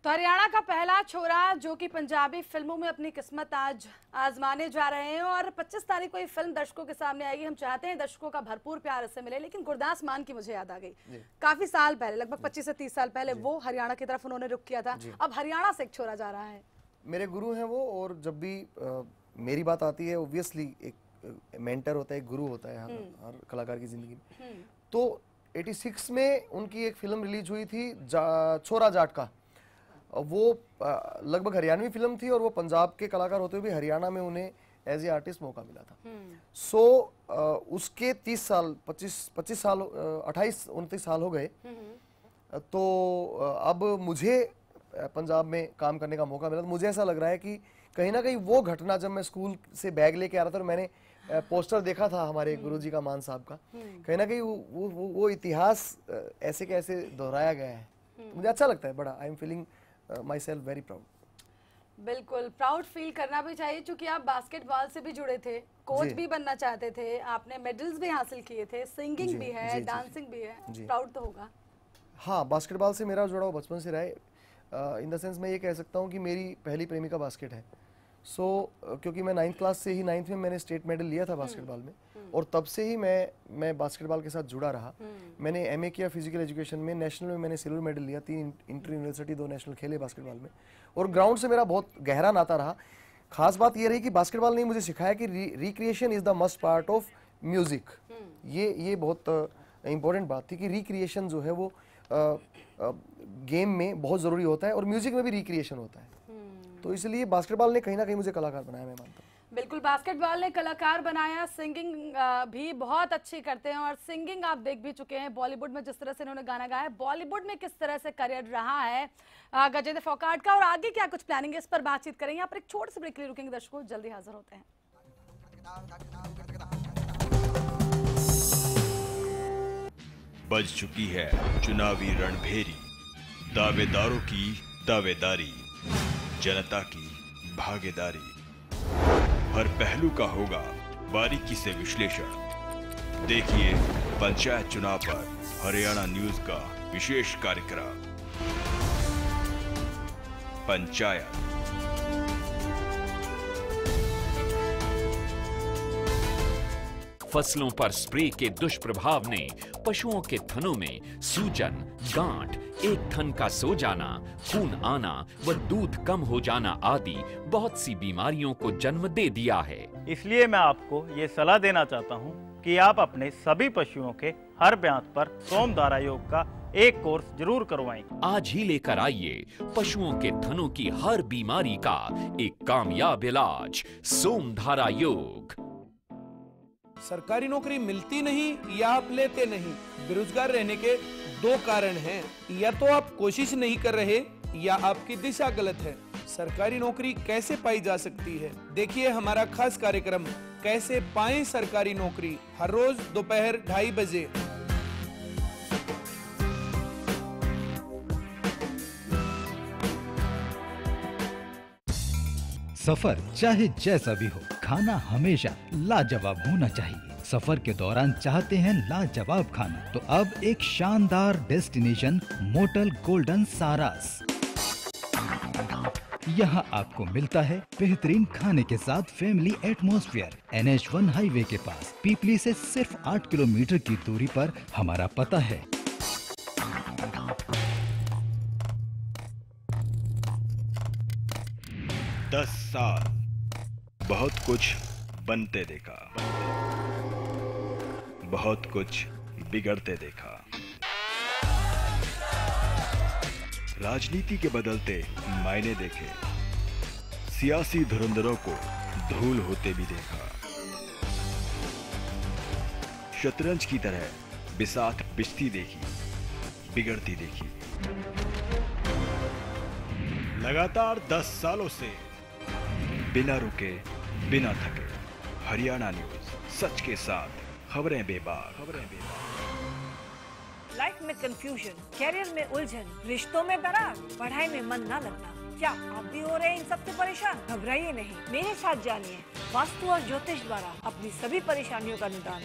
तो हरियाणा का पहला छोरा जो कि पंजाबी फिल्मों में अपनी किस्मत आज आजमाने जा रहे हैं और 25 तारीख को ये फिल्म दर्शकों के सामने आएगी। हम चाहते हैं दर्शकों का भरपूर प्यार इससे मिले। लेकिन गुरदास मान की मुझे याद आ गई, काफी साल पहले, लगभग 25 से 30 साल पहले वो हरियाणा की तरफ उन्होंने रुख किया था। अब हरियाणा से एक छोरा जा रहा है। मेरे गुरु हैं वो, और जब भी मेरी बात आती है, ऑब्वियसली एक मेंटर होता है, एक गुरु होता है हर कलाकार की जिंदगी में। तो 86 में उनकी एक फिल्म रिलीज हुई थी छोरा जाट का। वो लगभग हरियाणवी फिल्म थी और वो पंजाब के कलाकार होते हुए भी हरियाणा में उन्हें एज ए आर्टिस्ट मौका मिला था। सो उसके 30 साल 25 साल 28-29 साल हो गए। तो अब मुझे पंजाब में काम करने का मौका मिला। तो मुझे ऐसा लग रहा है कि कहीं ना कहीं वो घटना, जब मैं स्कूल से बैग लेके आ रहा था और मैंने पोस्टर देखा था हमारे गुरुजी का, मान साहब का, कहीं ना कहीं वो इतिहास ऐसे कैसे दोहराया गया है। मुझे अच्छा लगता है बड़ा। I am feeling myself very proud। बिल्कुल प्राउड फील करना भी चाहिए, क्योंकि आप बास्केटबॉल से भी जुड़े थे, कोच भी बनना चाहते थे, आपने मेडल्स भी हासिल किए थे, सिंगिंग भी है, डांसिंग भी है, प्राउड तो होगा। हाँ, बास्केटबॉल से मेरा जुड़ाव बचपन से रहा है। इन द सेंस मैं ये कह सकता हूँ कि मेरी पहली प्रेमिका बास्केट है। सो क्योंकि मैं 9th क्लास से ही 9th में मैंने स्टेट मेडल लिया था बास्केटबॉल में, और तब से ही मैं बास्केटबॉल के साथ जुड़ा रहा। मैंने MA किया फिजिकल एजुकेशन में, नेशनल में मैंने सिल्वर मेडल लिया, 3 इंटर यूनिवर्सिटी 2 नेशनल खेले बास्केटबॉल में, और ग्राउंड से मेरा बहुत गहरा नाता रहा। खास बात ये रही कि बास्केटबॉल ने मुझे सिखाया कि recreation is the must part of music. ये बहुत इंपॉर्टेंट बात थी कि रिक्रिएशन जो है वो गेम में बहुत ज़रूरी होता है, और म्यूजिक में भी रिक्रिएशन होता है। तो इसलिए बास्केटबॉल ने कहीं ना कहीं मुझे कलाकार बनाया, मैं मानता हूँ। बिल्कुल, बास्केटबॉल ने कलाकार बनाया। सिंगिंग भी बहुत अच्छी करते हैं, और सिंगिंग आप देख भी चुके हैं बॉलीवुड में, जिस तरह से इन्होंने गाना गाया। बॉलीवुड में किस तरह से करियर रहा है गजेंद्र फोगाट का, और आगे क्या कुछ प्लानिंग है, इस पर बातचीत करेंगे। यहाँ पर एक छोटे से ब्रेक के लिए रुकेंगे दर्शकों, जल्दी हाजिर होते हैं। बज चुकी है चुनावी रणभेरी, दावेदारों की दावेदारी, जनता की भागीदारी, हर पहलू का होगा बारीकी से विश्लेषण। देखिए पंचायत चुनाव पर हरियाणा न्यूज का विशेष कार्यक्रम पंचायत। फसलों पर स्प्रे के दुष्प्रभाव ने पशुओं के थनों में सूजन, गांठ, एक थन का सो जाना, खून आना व दूध कम हो जाना आदि बहुत सी बीमारियों को जन्म दे दिया है। इसलिए मैं आपको ये सलाह देना चाहता हूँ कि आप अपने सभी पशुओं के हर ब्यांत पर सोमधारा योग का एक कोर्स जरूर करवाएं। आज ही लेकर आइए पशुओं के थनों की हर बीमारी का एक कामयाब इलाज, सोमधारा योग। सरकारी नौकरी मिलती नहीं या आप लेते नहीं, बेरोजगार रहने के 2 कारण हैं। या तो आप कोशिश नहीं कर रहे या आपकी दिशा गलत है। सरकारी नौकरी कैसे पाई जा सकती है, देखिए हमारा खास कार्यक्रम कैसे पाएं सरकारी नौकरी, हर रोज दोपहर 2:30 बजे। सफर चाहे जैसा भी हो, खाना हमेशा लाजवाब होना चाहिए। सफर के दौरान चाहते हैं लाजवाब खाना, तो अब एक शानदार डेस्टिनेशन मोटल गोल्डन सारास। यहाँ आपको मिलता है बेहतरीन खाने के साथ फैमिली एटमॉस्फेयर। NH1 हाईवे के पास पीपली से सिर्फ 8 किलोमीटर की दूरी पर हमारा पता है। 10 साल बहुत कुछ बनते देखा, बहुत कुछ बिगड़ते देखा, राजनीति के बदलते मायने देखे, सियासी धुरंधरों को धूल होते भी देखा, शतरंज की तरह बिसात बिछती देखी, बिगड़ती देखी। लगातार 10 सालों से बिना रुके बिना थके हरियाणा न्यूज, सच के साथ खबरें बेबाक। लाइफ में कंफ्यूजन, कैरियर में उलझन, रिश्तों में दरार, पढ़ाई में मन ना लगना, क्या आप भी हो रहे हैं इन सबसे परेशान? घबराइए नहीं, मेरे साथ जानिए वास्तु और ज्योतिष द्वारा अपनी सभी परेशानियों का निदान।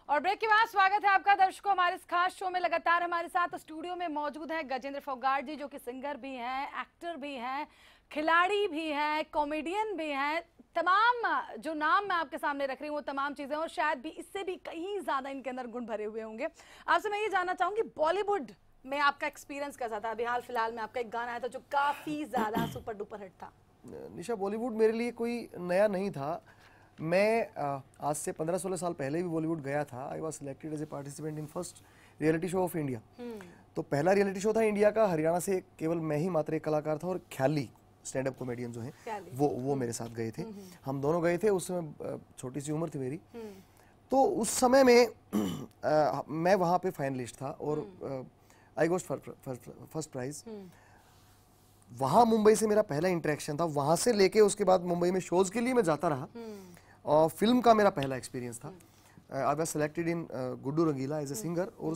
और ब्रेक के बाद स्वागत है आपका दर्शकों हमारे इस खास शो में। लगातार हमारे साथ स्टूडियो में मौजूद है गजेंद्र फोगाट जी, जो कि सिंगर भी हैं, एक्टर भी हैं, खिलाड़ी भी हैं, कॉमेडियन भी हैं। तमाम जो नाम मैं आपके सामने रख रही हूँ वो तमाम चीज़ें, और शायद भी इससे भी कहीं ज़्यादा इनके अंदर गुण भरे हुए होंगे। आपसे मैं ये जानना चाहूँगी, बॉलीवुड में आपका एक्सपीरियंस कैसा था? अभी हाल फिलहाल में आपका एक गाना आया था जो काफ़ी ज़्यादा सुपर डुपर हिट था। निशा, बॉलीवुड मेरे लिए कोई नया नहीं था। मैं आज से 15-16 साल पहले भी बॉलीवुड गया था। I was selected as a participant in first reality show of India. तो पहला रियलिटी शो था इंडिया का, हरियाणा से केवल मैं ही मात्र एक कलाकार था, और ख्याली स्टैंड अप कॉमेडियन जो हैं वो मेरे साथ गए थे। हम दोनों गए थे। उस समय छोटी सी उम्र थी मेरी। तो उस समय में मैं वहाँ पे फाइनलिस्ट था और आई गोट फर्स्ट प्राइज। वहाँ मुंबई से मेरा पहला इंटरेक्शन था। वहाँ से लेके उसके बाद मुंबई में शोज के लिए मैं जाता रहा, और फिल्म का मेरा पहला एक्सपीरियंस था। I was selected in Guddu Rangila as a singer, और